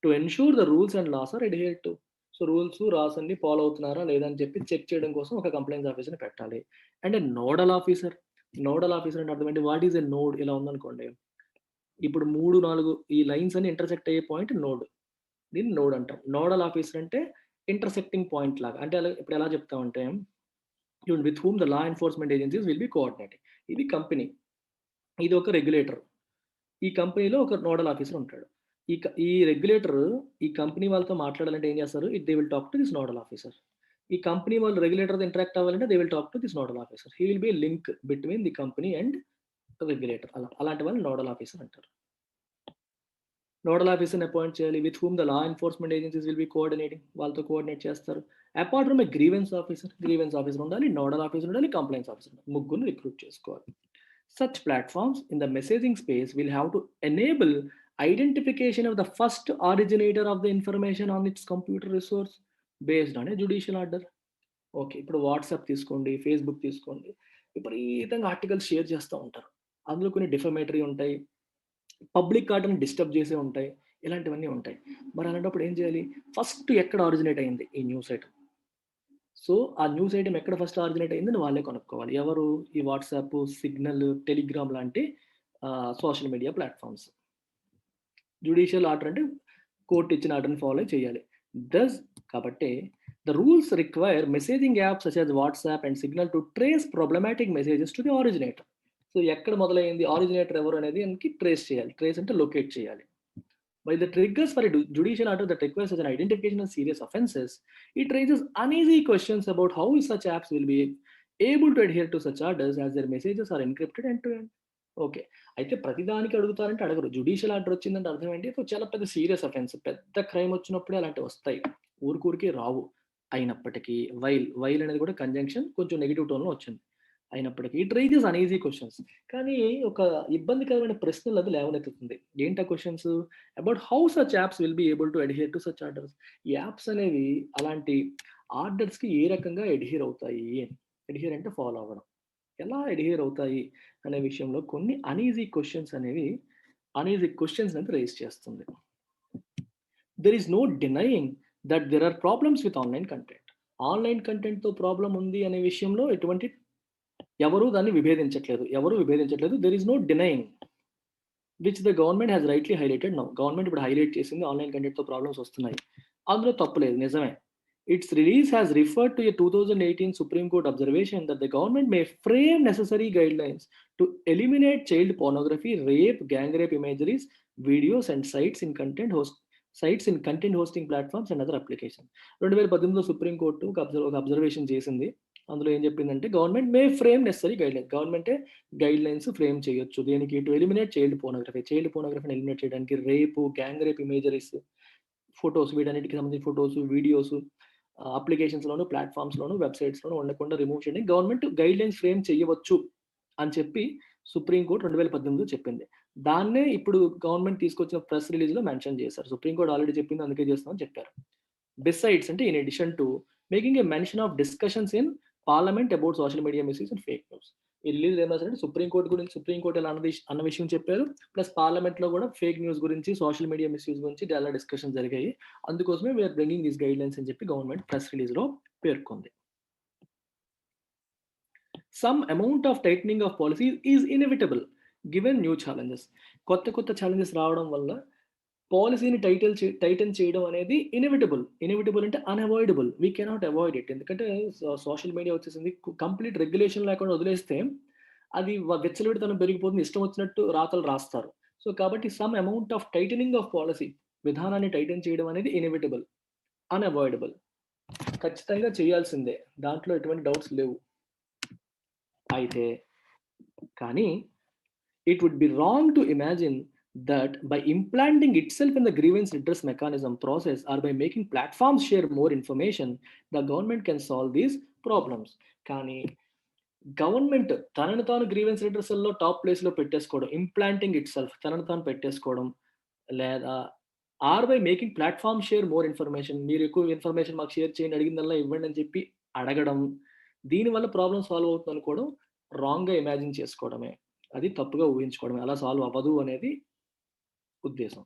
To ensure the rules and laws are adhered to. So rules రాస్ అన్ని ఫాలో అవుతున్నారా లేదని చెప్పి చెక్ చేయడం కోసం ఒక కంప్లైంట్స్ ఆఫీసర్ని పెట్టాలి. అండ్ నోడల్ ఆఫీసర్ అంటే అర్థం ఏంటి? What is a node? ఇలా ఉందనుకోండి. ఇప్పుడు 3, 4 ఈ లైన్స్ అన్ని ఇంటర్సెక్ట్ అయ్యే పాయింట్ నోడ్. దీన్ని నోడ్ అంటాం. నోడల్ ఆఫీసర్ అంటే ఇంటర్సెక్టింగ్ పాయింట్ లాగా. అంటే ఇప్పుడు ఎలా చెప్తామంటే with whom the law enforcement agencies will be coordinating. ఇది కంపెనీ. ఇది ఒక రెగ్యులేటర్. ఈ కంపెనీలో ఒక నోడల్ ఆఫీసర్ ఉంటాడు. ఈ రెగ్యులేటర్ ఈ కంపెనీ వాళ్ళతో మాట్లాడాలంటే ఏం చేస్తారు? They will talk to this nodal officer. ఈ కంపెనీ వాళ్ళు రెగ్యులేటర్‌తో ఇంటరాక్ట్ అవ్వాలంటే they will talk to this nodal officer. He will be a link between the company and regulator. అలాంటి వాళ్ళని నోడల్ ఆఫీసర్ అంటారు. నోడల్ ఆఫీసర్‌ని అపాయింట్ చేయాలి. With whom the law enforcement agencies will be coordinating. వాళ్ళతో coordinate చేస్తారు. Apart from a grievance officer ఉండాలి, nodal officer ఉండాలి, complaints officer ఉండాలి. ముగ్గురిని రిక్రూట్ చేసుకోవాలి. Such platforms in the messaging space will have to enable identification of the first originator of the information on its computer resource based on a judicial order. Okay. ఇప్పుడు WhatsApp తీసుకోండి, Facebook తీసుకోండి. విపరీతంగా articles share చేస్తా ఉంటారు. అందులో కొన్ని defamatory ఉంటాయి. Public ఆర్డర్‌ని డిస్టర్బ్ చేసే ఉంటాయి. ఇలాంటివన్నీ ఉంటాయి. మరి అలాంటప్పుడు ఏం చేయాలి? ఫస్ట్ ఎక్కడ ఆరిజినేట్ అయింది ఈ న్యూస్ ఐటెమ్? సో, ఆ న్యూస్ ఐటెమ్ ఎక్కడ ఫస్ట్ ఆరిజినేట్ అయిందని వాళ్ళే కనుక్కోవాలి. ఎవరు? ఈ వాట్సాప్, సిగ్నల్, టెలిగ్రామ్ లాంటి social media platforms. Judicial order అంటే కోర్ట్ ఇచ్చిన ఆర్డర్‌ని ఫాలో చేయాలి. కాబట్టి the rules require messaging apps such as WhatsApp and Signal to trace problematic messages to the originator. So, ఎక్కడ మొదలైంది? ఆరిజినేటర్ ఎవరు అనేది దానికి ట్రేస్ చేయాలి. ట్రేస్ అంటే లొకేట్ చేయాలి. While the triggers for a judicial order that requires such an identification of serious offences, it raises uneasy questions about how such apps will be able to adhere to such orders as their messages are encrypted end to end. Okay. అయితే ప్రతిదానికి అడుగుతారంటే అడగరు. Judicial order వచ్చిందంటే అర్థం ఏంటి? అది చాలా పెద్ద serious offence. పెద్ద క్రైమ్ వచ్చినప్పుడే అలాంటివి వస్తాయి. ఊరికే రావు. అయినప్పటికీ వైల్ అనేది కూడా కంజంక్షన్ కొంచెం నెగెటివ్ టోన్‌లో వచ్చింది. అయినప్పటికీ ఇట్ రైజెస్ అన్‌ఈజీ క్వెషన్స్. కానీ ఒక ఇబ్బందికరమైన ప్రశ్నలు అది లేవనెత్తుతుంది. ఏంటా questions? About how such apps will be able to adhere to such orders. ఈ యాప్స్ అనేవి అలాంటి ఆర్డర్స్‌కి ఏ రకంగా అడ్‌హియర్ అవుతాయి అని. అడ్‌హియర్ అంటే ఫాలో అవ్వడం. ఎలా అడ్‌హియర్ అవుతాయి అనే విషయంలో కొన్ని అన్‌ఈజీ క్వెషన్స్ అనేది రైజ్ చేస్తుంది. There is no denying that there are problems with online content. Online కంటెంట్‌తో ప్రాబ్లమ్ ఉంది అనే విషయంలో ఎటువంటి ఎవరు దాన్ని విభేదించట్లేదు. There is no denying which the government has rightly highlighted now. Government ఇప్పుడు హైలైట్ చేసింది ఆన్‌లైన్ కంటెంట్‌తో ప్రాబ్లమ్స్ వస్తున్నాయి. అందులో తప్పు లేదు. నిజమే. Its release has referred to a 2018 supreme court observation that the government may frame necessary guidelines to eliminate child pornography, rape, gang rape imageries, videos and sites in content hosting platforms and other applications. 2018లో supreme court ఒక observation చేసింది. అందులో ఏం చెప్పిందంటే government may frame necessary guidelines. గవర్నమెంటే guidelines frame చేయొచ్చు. దేనికి? To eliminate child pornography. Child పోర్నోగ్రఫీని ఎలిమినేట్ చేయడానికి rape, gang rape imageries, photos వీటన్నిటికి సంబంధించిన ఫోటోస్, వీడియోస్ అప్లికేషన్స్‌లోను, ప్లాట్‌ఫార్మ్స్‌లోను, వెబ్‌సైట్స్‌లోను ఉండకుండా రిమూవ్ చేయడానికి గవర్నమెంట్ గైడ్‌లైన్స్ ఫ్రేమ్ చేయవచ్చు అని చెప్పి సుప్రీం కోర్ట్ 2018లో చెప్పింది. దాన్నే ఇప్పుడు గవర్నమెంట్ తీసుకొచ్చిన ప్రెస్ రిలీజ్‌లో మెన్షన్ చేశారు. సుప్రీం కోర్ట్ ఆల్రెడీ చెప్పింది అందుకే చేస్తున్నామని చెప్పారు. బిసైడ్స్ అంటే in addition to making a mention of discussions in parliament about social media misuse and fake news. ఈ రిలీజ్ ఏం రాసారంటే సుప్రీం కోర్ట్ ఎలా అన్న విషయం చెప్పారు. ప్లస్ పార్లమెంట్‌లో కూడా ఫేక్ న్యూస్ గురించి, సోషల్ మీడియా మిస్‌యూజ్ గురించి చాలా డిస్కషన్స్ జరిగాయి. అందుకోసమే we are bringing these guidelines అని చెప్పి గవర్నమెంట్ ప్రెస్ రిలీజ్‌లో పేర్కొంది. Some amount of tightening of policy is inevitable given new challenges. కొత్త ఛాలెంజెస్ రావడం వల్ల పాలిసీని టైటన్ చేయడం అనేది ఇన్‌ఎవిటబుల్. ఇన్‌ఎవిటబుల్ అంటే unavoidable. We cannot avoid it. ఎందుకంటే సోషల్ మీడియా వచ్చేసింది. కంప్లీట్ రెగ్యులేషన్ లేకుండా వదిలేస్తే అది విచ్చలవిడితనం పెరిగిపోతుంది. ఇష్టం వచ్చినట్టు రాతలు రాస్తారు. సో, కాబట్టి some amount of tightening of policy, విధానాన్ని టైటన్ చేయడం అనేది ఇన్‌ఎవిటబుల్, అన్‌అవాయిడబుల్. ఖచ్చితంగా చేయాల్సిందే. దాంట్లో ఎటువంటి డౌట్స్ లేవు. అయితే కానీ it would be wrong to imagine that by implanting itself in the grievance redress mechanism process or by making platforms share more information, the government can solve these problems. కానీ government తనను తాను grievance రిడ్రెసల్‌లో top ప్లేస్‌లో పెట్టేసుకోవడం, implanting itself తనను తాను పెట్టేసుకోవడం, లేదా by making platform share more information, మీరు ఎక్కువ information మాకు షేర్ చేయండి, అడిగిందల్లా ఇవ్వండి అని చెప్పి అడగడం, దీనివల్ల ప్రాబ్లమ్ సాల్వ్ అవుతుంది అనుకోవడం రాంగ్‌గా ఇమాజిన్ చేసుకోవడమే. అది తప్పుగా ఊహించుకోవడమే. అలా సాల్వ్ అవ్వదు అనేది ఉద్దేశం.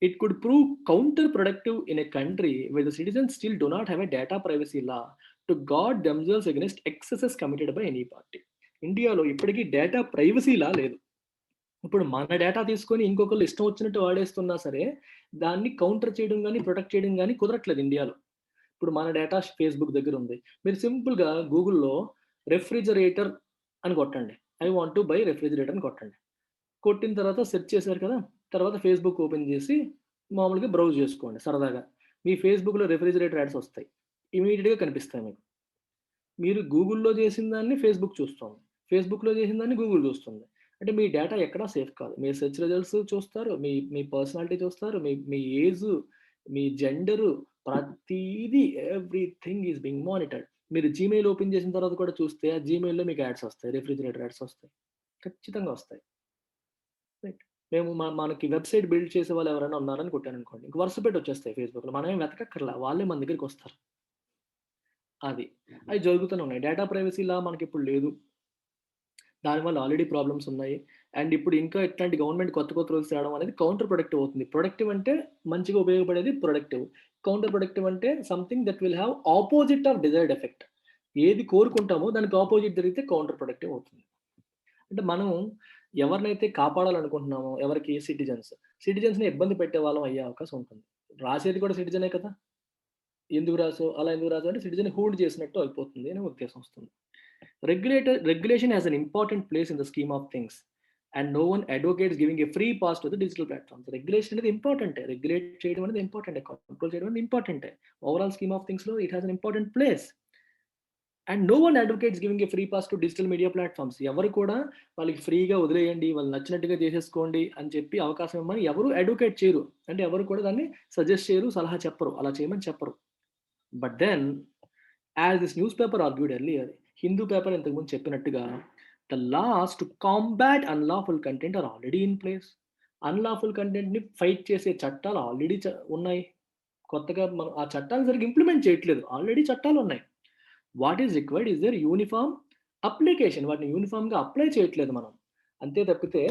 It could prove counterproductive in a country where the citizens still do not have a data privacy law to guard themselves against excesses committed by any party. ఇండియాలో ఇప్పటికీ డేటా ప్రైవసీ లా లేదు. ఇప్పుడు మన డేటా తీసుకొని ఇంకొకళ్ళు ఇష్టం వచ్చినట్టు వాడేస్తున్నా సరే, దాన్ని కౌంటర్ చేయడం గానీ, ప్రొటెక్ట్ చేయడం గానీ కుదరట్లేదు ఇండియాలో. ఇప్పుడు మన డేటా ఫేస్‌బుక్ దగ్గర ఉంది. మీరు సింపుల్‌గా గూగుల్‌లో రెఫ్రిజరేటర్ అని కొట్టండి. I want to buy refrigerator అని కొట్టండి. కొట్టిన తర్వాత సెర్చ్ చేశారు కదా! తర్వాత ఫేస్‌బుక్ ఓపెన్ చేసి మామూలుగా బ్రౌజ్ చేసుకోండి సరదాగా. మీ ఫేస్‌బుక్‌లో రెఫ్రిజిరేటర్ యాడ్స్ వస్తాయి. ఇమ్మీడియేట్‌గా కనిపిస్తాయి మీకు. మీరు గూగుల్‌లో చేసిన దాన్ని ఫేస్‌బుక్ చూస్తోంది. ఫేస్‌బుక్‌లో చేసిన దాన్ని గూగుల్ చూస్తుంది. అంటే మీ డేటా ఎక్కడా సేఫ్ కాదు. మీ సెర్చ్ రిజల్ట్స్ చూస్తారు. మీ మీ పర్సనాలిటీ చూస్తారు. మీ మీ ఏజు, మీ జెండరు ప్రతీదీ ఎవ్రీథింగ్ ఈస్ బీయింగ్ మానిటర్డ్. మీరు జీమెయిల్ ఓపెన్ చేసిన తర్వాత కూడా చూస్తే ఆ జీమెయిల్‌లో మీకు యాడ్స్ వస్తాయి. రెఫ్రిజిరేటర్ యాడ్స్ వస్తాయి. ఖచ్చితంగా వస్తాయి. రైట్. మేము మనకి వెబ్‌సైట్ బిల్డ్ చేసే వాళ్ళు ఎవరైనా ఉన్నారని కొట్టాననుకోండి. ఇంక వరుస పెట్టి వచ్చేస్తాయి ఫేస్‌బుక్‌లో. మనమేం వెతకక్కర్లా. వాళ్ళే మన దగ్గరికొస్తారు. అది. అయి జరుగుతూనే ఉన్నాయి. డేటా ప్రైవసీ లా మనకిప్పుడు లేదు. దానివల్ల ఆల్రెడీ ప్రాబ్లమ్స్ ఉన్నాయి. అండ్ ఇప్పుడు ఇంకా ఇట్లాంటి గవర్నమెంట్ కొత్త కొత్త రూల్స్ తేవడం అనేది కౌంటర్ ప్రొడక్టివ్ అవుతుంది. ప్రొడక్టివ్ అంటే మంచిగా ఉపయోగపడేది ప్రొడక్టివ్. కౌంటర్ ప్రొడక్టివ్ అంటే something that will have opposite of desired effect. ఏది కోరుకుంటామో దానికి ఆపోజిట్ జరిగితే కౌంటర్ ప్రొడక్టివ్ అవుతుంది. అంటే మనం ఎవరినైతే కాపాడాలనుకుంటున్నామో ఎవరికి సిటిజన్స్‌ని ఇబ్బంది పెట్టే వాళ్ళం అయ్యే అవకాశం ఉంటుంది. రాసేది కూడా సిటిజనే కదా! ఎందుకు రాసావు? అలా ఎందుకు రాసావు? అంటే సిటిజన్ హోల్డ్ చేసినట్టు అయిపోతుంది అనే ఉద్దేశం వస్తుంది. Regulation has an important place in the scheme of things, and no one advocates giving a free pass to the digital platforms. Regulation అనేది ఇంపార్టెంటే. రెగ్యులేట్ చేయడం అనేది ఇంపార్టెంటే. కంట్రోల్ చేయడం అనేది ఇంపార్టెంటే. ఓవరాల్ స్కీమ్ ఆఫ్ థింగ్స్‌లో it has an important place. And no one advocates giving a free pass to digital media platforms. ఎవరు కూడా వాళ్ళకి ఫ్రీగా వదిలేయండి, వాళ్ళు నచ్చినట్టుగా చేసేసుకోండి అని చెప్పి అవకాశం ఇవ్వమని ఎవరు అడ్వకేట్ చేయరు. అంటే ఎవరు కూడా దాన్ని సజెస్ట్ చేయరు, సలహా చెప్పరు. అలా చేయమని చెప్పరు. But then as this newspaper argued earlier, Hindu paper ఇంతకుముందు చెప్పినట్టుగా the laws to combat unlawful content are already in place. Unlawful కంటెంట్‌ని ఫైట్ చేసే చట్టాలు ఆల్రెడీ ఉన్నాయి. కొత్తగా మనం ఆ చట్టాలను సరిగ్గా ఇంప్లిమెంట్ చేయట్లేదు. ఆల్రెడీ చట్టాలున్నాయి. What is required is their uniform application. వాటిని యూనిఫార్మ్‌గా అప్లై చేయట్లేదు మనం. అంతే తప్పితే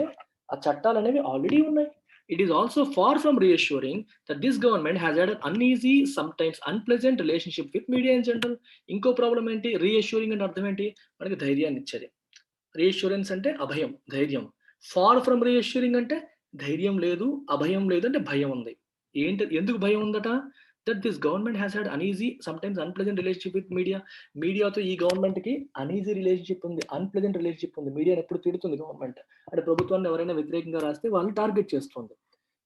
ఆ చట్టాలనేవి ఆల్రెడీ ఉన్నాయి. It is also far from reassuring that this government has had an uneasy sometimes unpleasant relationship with media in general. ఇంకో ప్రాబ్లమ్ ఏంటి? రీఅష్యూరింగ్ అంటే అర్థం ఏంటి? మనకి ధైర్యాన్ని ఇచ్చేది. రీఅష్యూరెన్స్ అంటే అభయం, ధైర్యం. ఫార్ ఫ్రమ్ రీఅష్యూరింగ్ అంటే ధైర్యం లేదు, అభయం లేదు అంటే భయం ఉంది. ఎందుకు భయం ఉందట? That this government has had uneasy sometimes unpleasant relationship with media. మీడియాతో ఈ గవర్నమెంట్‌కి అన్‌ఈజీ రిలేషన్‌షిప్ ఉంది. అన్‌ప్లెజెంట్ రిలేషన్‌షిప్ ఉంది. మీడియాని ఎప్పుడు తిడుతుంది గవర్నమెంట్. అంటే ప్రభుత్వాన్ని ఎవరైనా వ్యతిరేకంగా రాస్తే వాళ్ళని టార్గెట్ చేస్తుంది.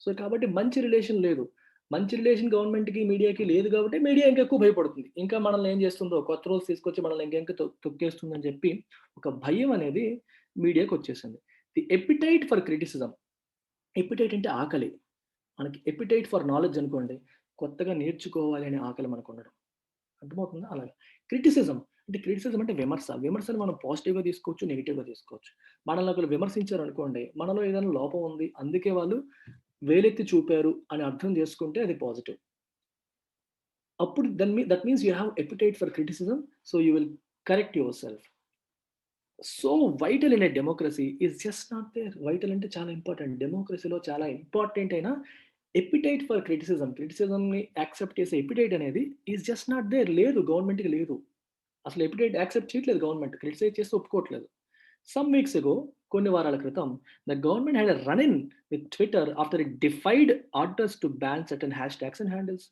సో, కాబట్టి మంచి రిలేషన్ లేదు. మంచి రిలేషన్ గవర్నమెంట్‌కి, మీడియాకి లేదు కాబట్టి మీడియా ఇంకా ఎక్కువ భయపడుతుంది. ఇంకా మనల్ని ఏం చేస్తుందో కొత్త రూల్స్ తీసుకొచ్చి మనల్ని ఇంక తొక్కేస్తుందని చెప్పి ఒక భయం అనేది మీడియాకొచ్చేసింది. The appetite for criticism. Appetite అంటే ఆకలి. మనకి ఎపిటైట్ ఫర్ నాలెడ్జ్ అనుకోండి. కొత్తగా నేర్చుకోవాలి అనే ఆకలి మనకుండడం. అర్థమవుతుందా? అలాగా. క్రిటిసిజం అంటే క్రిటిసిజం అంటే విమర్శ. విమర్శను మనం పాజిటివ్‌గా తీసుకోవచ్చు, నెగెటివ్‌గా తీసుకోవచ్చు. మనల్ని ఒకళ్ళు విమర్శించారనుకోండి, మనలో ఏదైనా లోపం ఉంది. అందుకే వాళ్ళు వేలెత్తి చూపారు అని అర్థం చేసుకుంటే అది పాజిటివ్. అప్పుడు that means you have appetite for criticism. So, you will correct yourself. So vital in a democracy is just not there. Vital అంటే చాలా ఇంపార్టెంట్. డెమోక్రసీలో చాలా ఇంపార్టెంట్ అయిన ఎపిటైట్ ఫర్ క్రిటిసిజం. క్రిటిసిజంని యాక్సెప్ట్ చేసే ఎపిటైట్ అనేది is just not there. లేదు, గవర్నమెంట్‌కి లేదు. అసలు ఎపిటైట్ యాక్సెప్ట్ చేయట్లేదు గవర్నమెంట్. క్రిటిసైజ్ చేస్తే ఒప్పుకోవట్లేదు. సమ్ వీక్స్ అగో, కొన్ని వారాల క్రితం, the government had a run in with Twitter after it defied orders to ban certain hashtags and handles.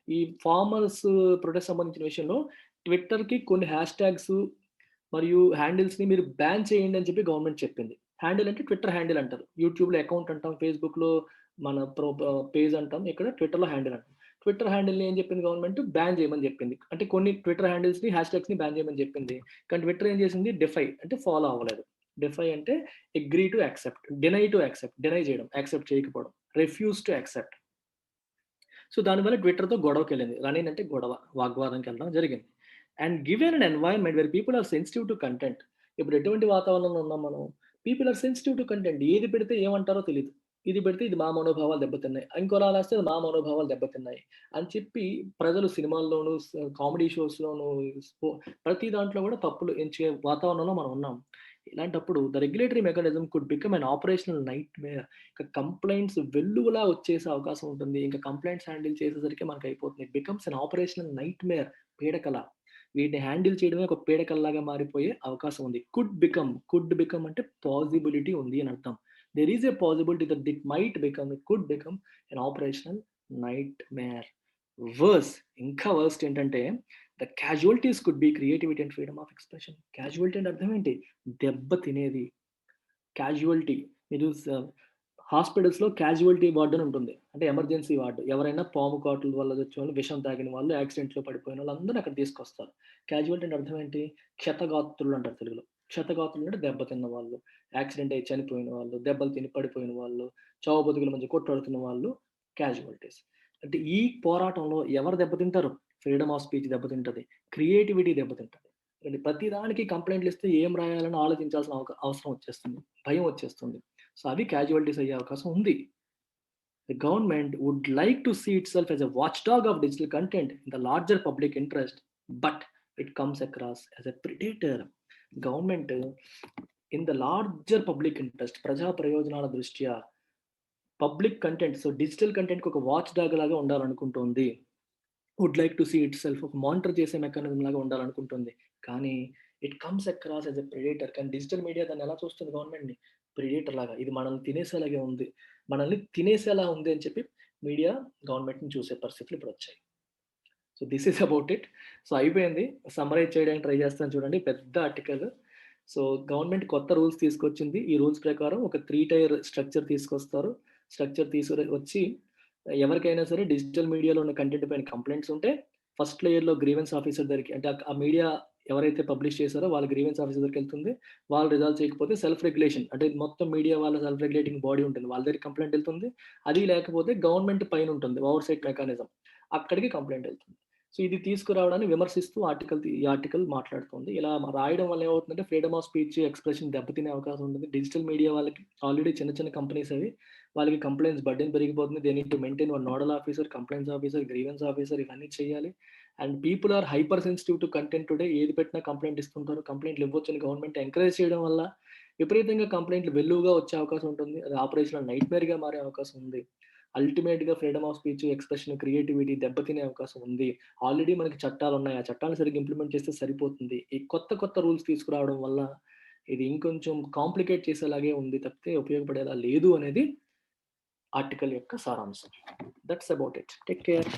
ఈ ఫార్మర్స్ ప్రొటెస్ట్ సంబంధించిన విషయంలో ట్విట్టర్‌కి కొన్ని హ్యాష్‌ట్యాగ్స్ మరియు హ్యాండిల్స్‌ని మీరు బ్యాన్ చేయండి అని చెప్పి గవర్నమెంట్ చెప్పింది. హ్యాండిల్ అంటే ట్విట్టర్ హ్యాండిల్ అంటారు. యూట్యూబ్‌లో అకౌంట్ అంటాం. ఫేస్‌బుక్‌లో మన పేజ్ అంటాం. ఇక్కడ ట్విట్టర్‌లో హ్యాండిల్ అంటాం. ట్విట్టర్ హ్యాండిల్‌ని ఏం చెప్పింది గవర్నమెంట్? బ్యాన్ చేయమని చెప్పింది. అంటే కొన్ని ట్విట్టర్ హ్యాండిల్స్‌ని, హ్యాష్‌ట్యాగ్స్‌ని బ్యాన్ చేయమని చెప్పింది. కానీ ట్విట్టర్ ఏం చేసింది? డెఫై అంటే ఫాలో అవ్వలేదు. డెఫై అంటే agree to accept, deny to accept, deny చేయడం, యాక్సెప్ట్ చేయకపోవడం, రిఫ్యూజ్ టు యాక్సెప్ట్. సో, దానివల్ల ట్విట్టర్‌తో గొడవకెళ్ళింది. రన్ ఇన్ అంటే గొడవ, వాగ్వాదంకెళ్ళడం జరిగింది. And given an environment where people are sensitive to content. ఇప్పుడు ఎటువంటి వాతావరణంలో ఉన్నాం మనం? People are sensitive to content. ఏది పెడితే ఏమంటారో తెలీదు. ఇది పెడితే ఇది మా మనోభావాలు దెబ్బతిన్నాయి. ఇంకోలా రాస్తే అది మా మనోభావాలు దెబ్బతిన్నాయి అని చెప్పి ప్రజలు సినిమాల్లోనూ, కామెడీ షోస్‌లోనూ, స్పో ప్రతి దాంట్లో కూడా తప్పులు ఎంచే వాతావరణంలో మనం ఉన్నాం. ఇలాంటప్పుడు the regulatory mechanism could become an operational nightmare. ఇక కంప్లైంట్స్ వెల్లువలా వచ్చేసే అవకాశం ఉంటుంది. ఇంకా కంప్లైంట్స్ హ్యాండిల్ చేసేసరికి మనకు అయిపోతుంది. It becomes an operational nightmare, పీడకల. వీటిని హ్యాండిల్ చేయడమే ఒక పీడకల్లాగా మారిపోయే అవకాశం ఉంది. కుడ్ బికమ్ అంటే పాసిబిలిటీ ఉంది అని అర్థం. There is a possibility that it might become, it could become an operational nightmare. Worse, ఇంకా వర్స్ట్ ఏంటంటే the casualties could be creativity and freedom of expression. Casualty అంటే అర్థం ఏంటి? దెబ్బ తినేది. క్యాజువాలిటీ మీరు హాస్పిటల్స్‌లో క్యాజువాలిటీ వార్డ్ అని ఉంటుంది. అంటే ఎమర్జెన్సీ వార్డ్. ఎవరైనా పాము కాటుల వల్ల చచ్చిపోయిన, విషం తాగిన వాళ్ళు, యాక్సిడెంట్‌లో పడిపోయిన వాళ్ళందరిని అక్కడ తీసుకొస్తారు. క్యాజువాలిటీ అంటే అర్థం ఏంటి? క్షతగాత్రులు అంటారు తెలుగులో. క్షతగాత్రులు అంటే దెబ్బతిన్న వాళ్ళు, యాక్సిడెంట్ అయ్యి చనిపోయిన వాళ్ళు, దెబ్బలు తిని పడిపోయిన వాళ్ళు, చావు బతుకుల మధ్య కొట్లాడుతున్న వాళ్ళు క్యాజువాలిటీస్. అంటే ఈ పోరాటంలో ఎవరు దెబ్బతింటారు? ఫ్రీడమ్ ఆఫ్ స్పీచ్ దెబ్బతింటది. క్రియేటివిటీ దెబ్బతింటది. అంటే ప్రతి దానికి కంప్లెయింట్లు ఇస్తే ఏం రాయాలని ఆలోచించాల్సిన అవసరం వచ్చేస్తుంది. భయం వచ్చేస్తుంది. సో, అవి క్యాజువాలిటీస్ అయ్యే అవకాశం ఉంది. The government would like to see itself as a watchdog of digital content in the larger public interest, but it comes across as a predator. Government in the larger public interest, ప్రజా ప్రయోజనాల దృష్ట్యా public content, so digital కంటెంట్‌కి ఒక watch dog లాగా ఉండాలనుకుంటోంది. Would like to see itself ఒక monitor చేసే mechanism లాగా ఉండాలనుకుంటుంది. కానీ it comes across as a predator. కానీ డిజిటల్ మీడియా దాన్ని ఎలా చూస్తుంది గవర్నమెంట్‌ని? ప్రెడేటర్ లాగా. ఇది మనల్ని తినేసేలాగే ఉంది. మనల్ని తినేసేలా ఉంది అని చెప్పి మీడియా గవర్నమెంట్‌ని చూసే పరిస్థితులు ఇప్పుడొచ్చాయి. So this is about it. So అయిపోయింది. సమ్మరైజ్ చేయడానికి ట్రై చేస్తాను చూడండి. పెద్ద ఆర్టికల్. సో గవర్నమెంట్ కొత్త రూల్స్ తీసుకొచ్చింది. ఈ రూల్స్ ప్రకారం ఒక 3 టైర్ స్ట్రక్చర్ తీసుకొస్తారు. స్ట్రక్చర్ వచ్చి ఎవరికైనా సరే డిజిటల్ మీడియాలో ఉన్న కంటెంట్ పైన కంప్లెయింట్స్ ఉంటే ఫస్ట్ లేయర్‌లో గ్రీవెన్స్ ఆఫీసర్ దగ్గరికి, అంటే ఆ మీడియా ఎవరైతే పబ్లిష్ చేసారో వాళ్ళ గ్రీవెన్స్ ఆఫీసర్ దగ్గరికెళ్తుంది. వాళ్ళు రిజాల్వ్ చేయకపోతే సెల్ఫ్ రెగ్యులేషన్, అంటే మొత్తం మీడియా వాళ్ళ సెల్ఫ్ రెగ్యులేటింగ్ బాడీ ఉంటుంది. వాళ్ళ దగ్గరికి కంప్లెయింట్ ఎళ్తుంది. అది లేకపోతే గవర్నమెంట్ పైన ఉంటుంది ఓవర్‌సైట్ మెకానిజం. అక్కడికి కంప్లెయింట్ ఎళ్తుంది. సో ఇది తీసుకురావడాన్ని విమర్శిస్తూ ఈ ఆర్టికల్ మాట్లాడుతుంది. ఇలా రాయడం వల్ల ఏమవుతుందంటే ఫ్రీడమ్ ఆఫ్ స్పీచ్, ఎక్స్‌ప్రెషన్ దెబ్బతినే అవకాశం ఉంటుంది. డిజిటల్ మీడియా వాళ్ళకి ఆల్రెడీ చిన్న చిన్న కంపెనీస్ అవి. వాళ్ళకి కంప్లెయింట్స్ బర్డెన్ పెరిగిపోతుంది. They need to maintain one nodal officer, complaints officer, grievance officer, ఇవన్నీ చేయాలి. And people are hyper sensitive to content today. ఏది పెట్టినా కంప్లెయింట్ ఇస్తుంటారు. కంప్లెయింట్లు ఇవ్వొచ్చని గవర్నమెంట్ ఎంకరేజ్ చేయడం వల్ల విపరీతంగా కంప్లెయింట్లు వెల్లువగా వచ్చే అవకాశం ఉంటుంది. అది ఆపరేషనల్ నైట్‌మేర్‌గా మారే అవకాశం ఉంది. అల్టిమేట్‌గా freedom of speech, expression, creativity దెబ్బతినే అవకాశం ఉంది. ఆల్రెడీ మనకి చట్టాలున్నాయి. ఆ చట్టాలను సరిగ్గా ఇంప్లిమెంట్ చేస్తే సరిపోతుంది. ఈ కొత్త రూల్స్ తీసుకురావడం వల్ల ఇది ఇంకొంచెం కాంప్లికేట్ చేసేలాగే ఉంది తప్పితే ఉపయోగపడేలా లేదు అనేది ఆర్టికల్ యొక్క సారాంశం. That's about it. Take care.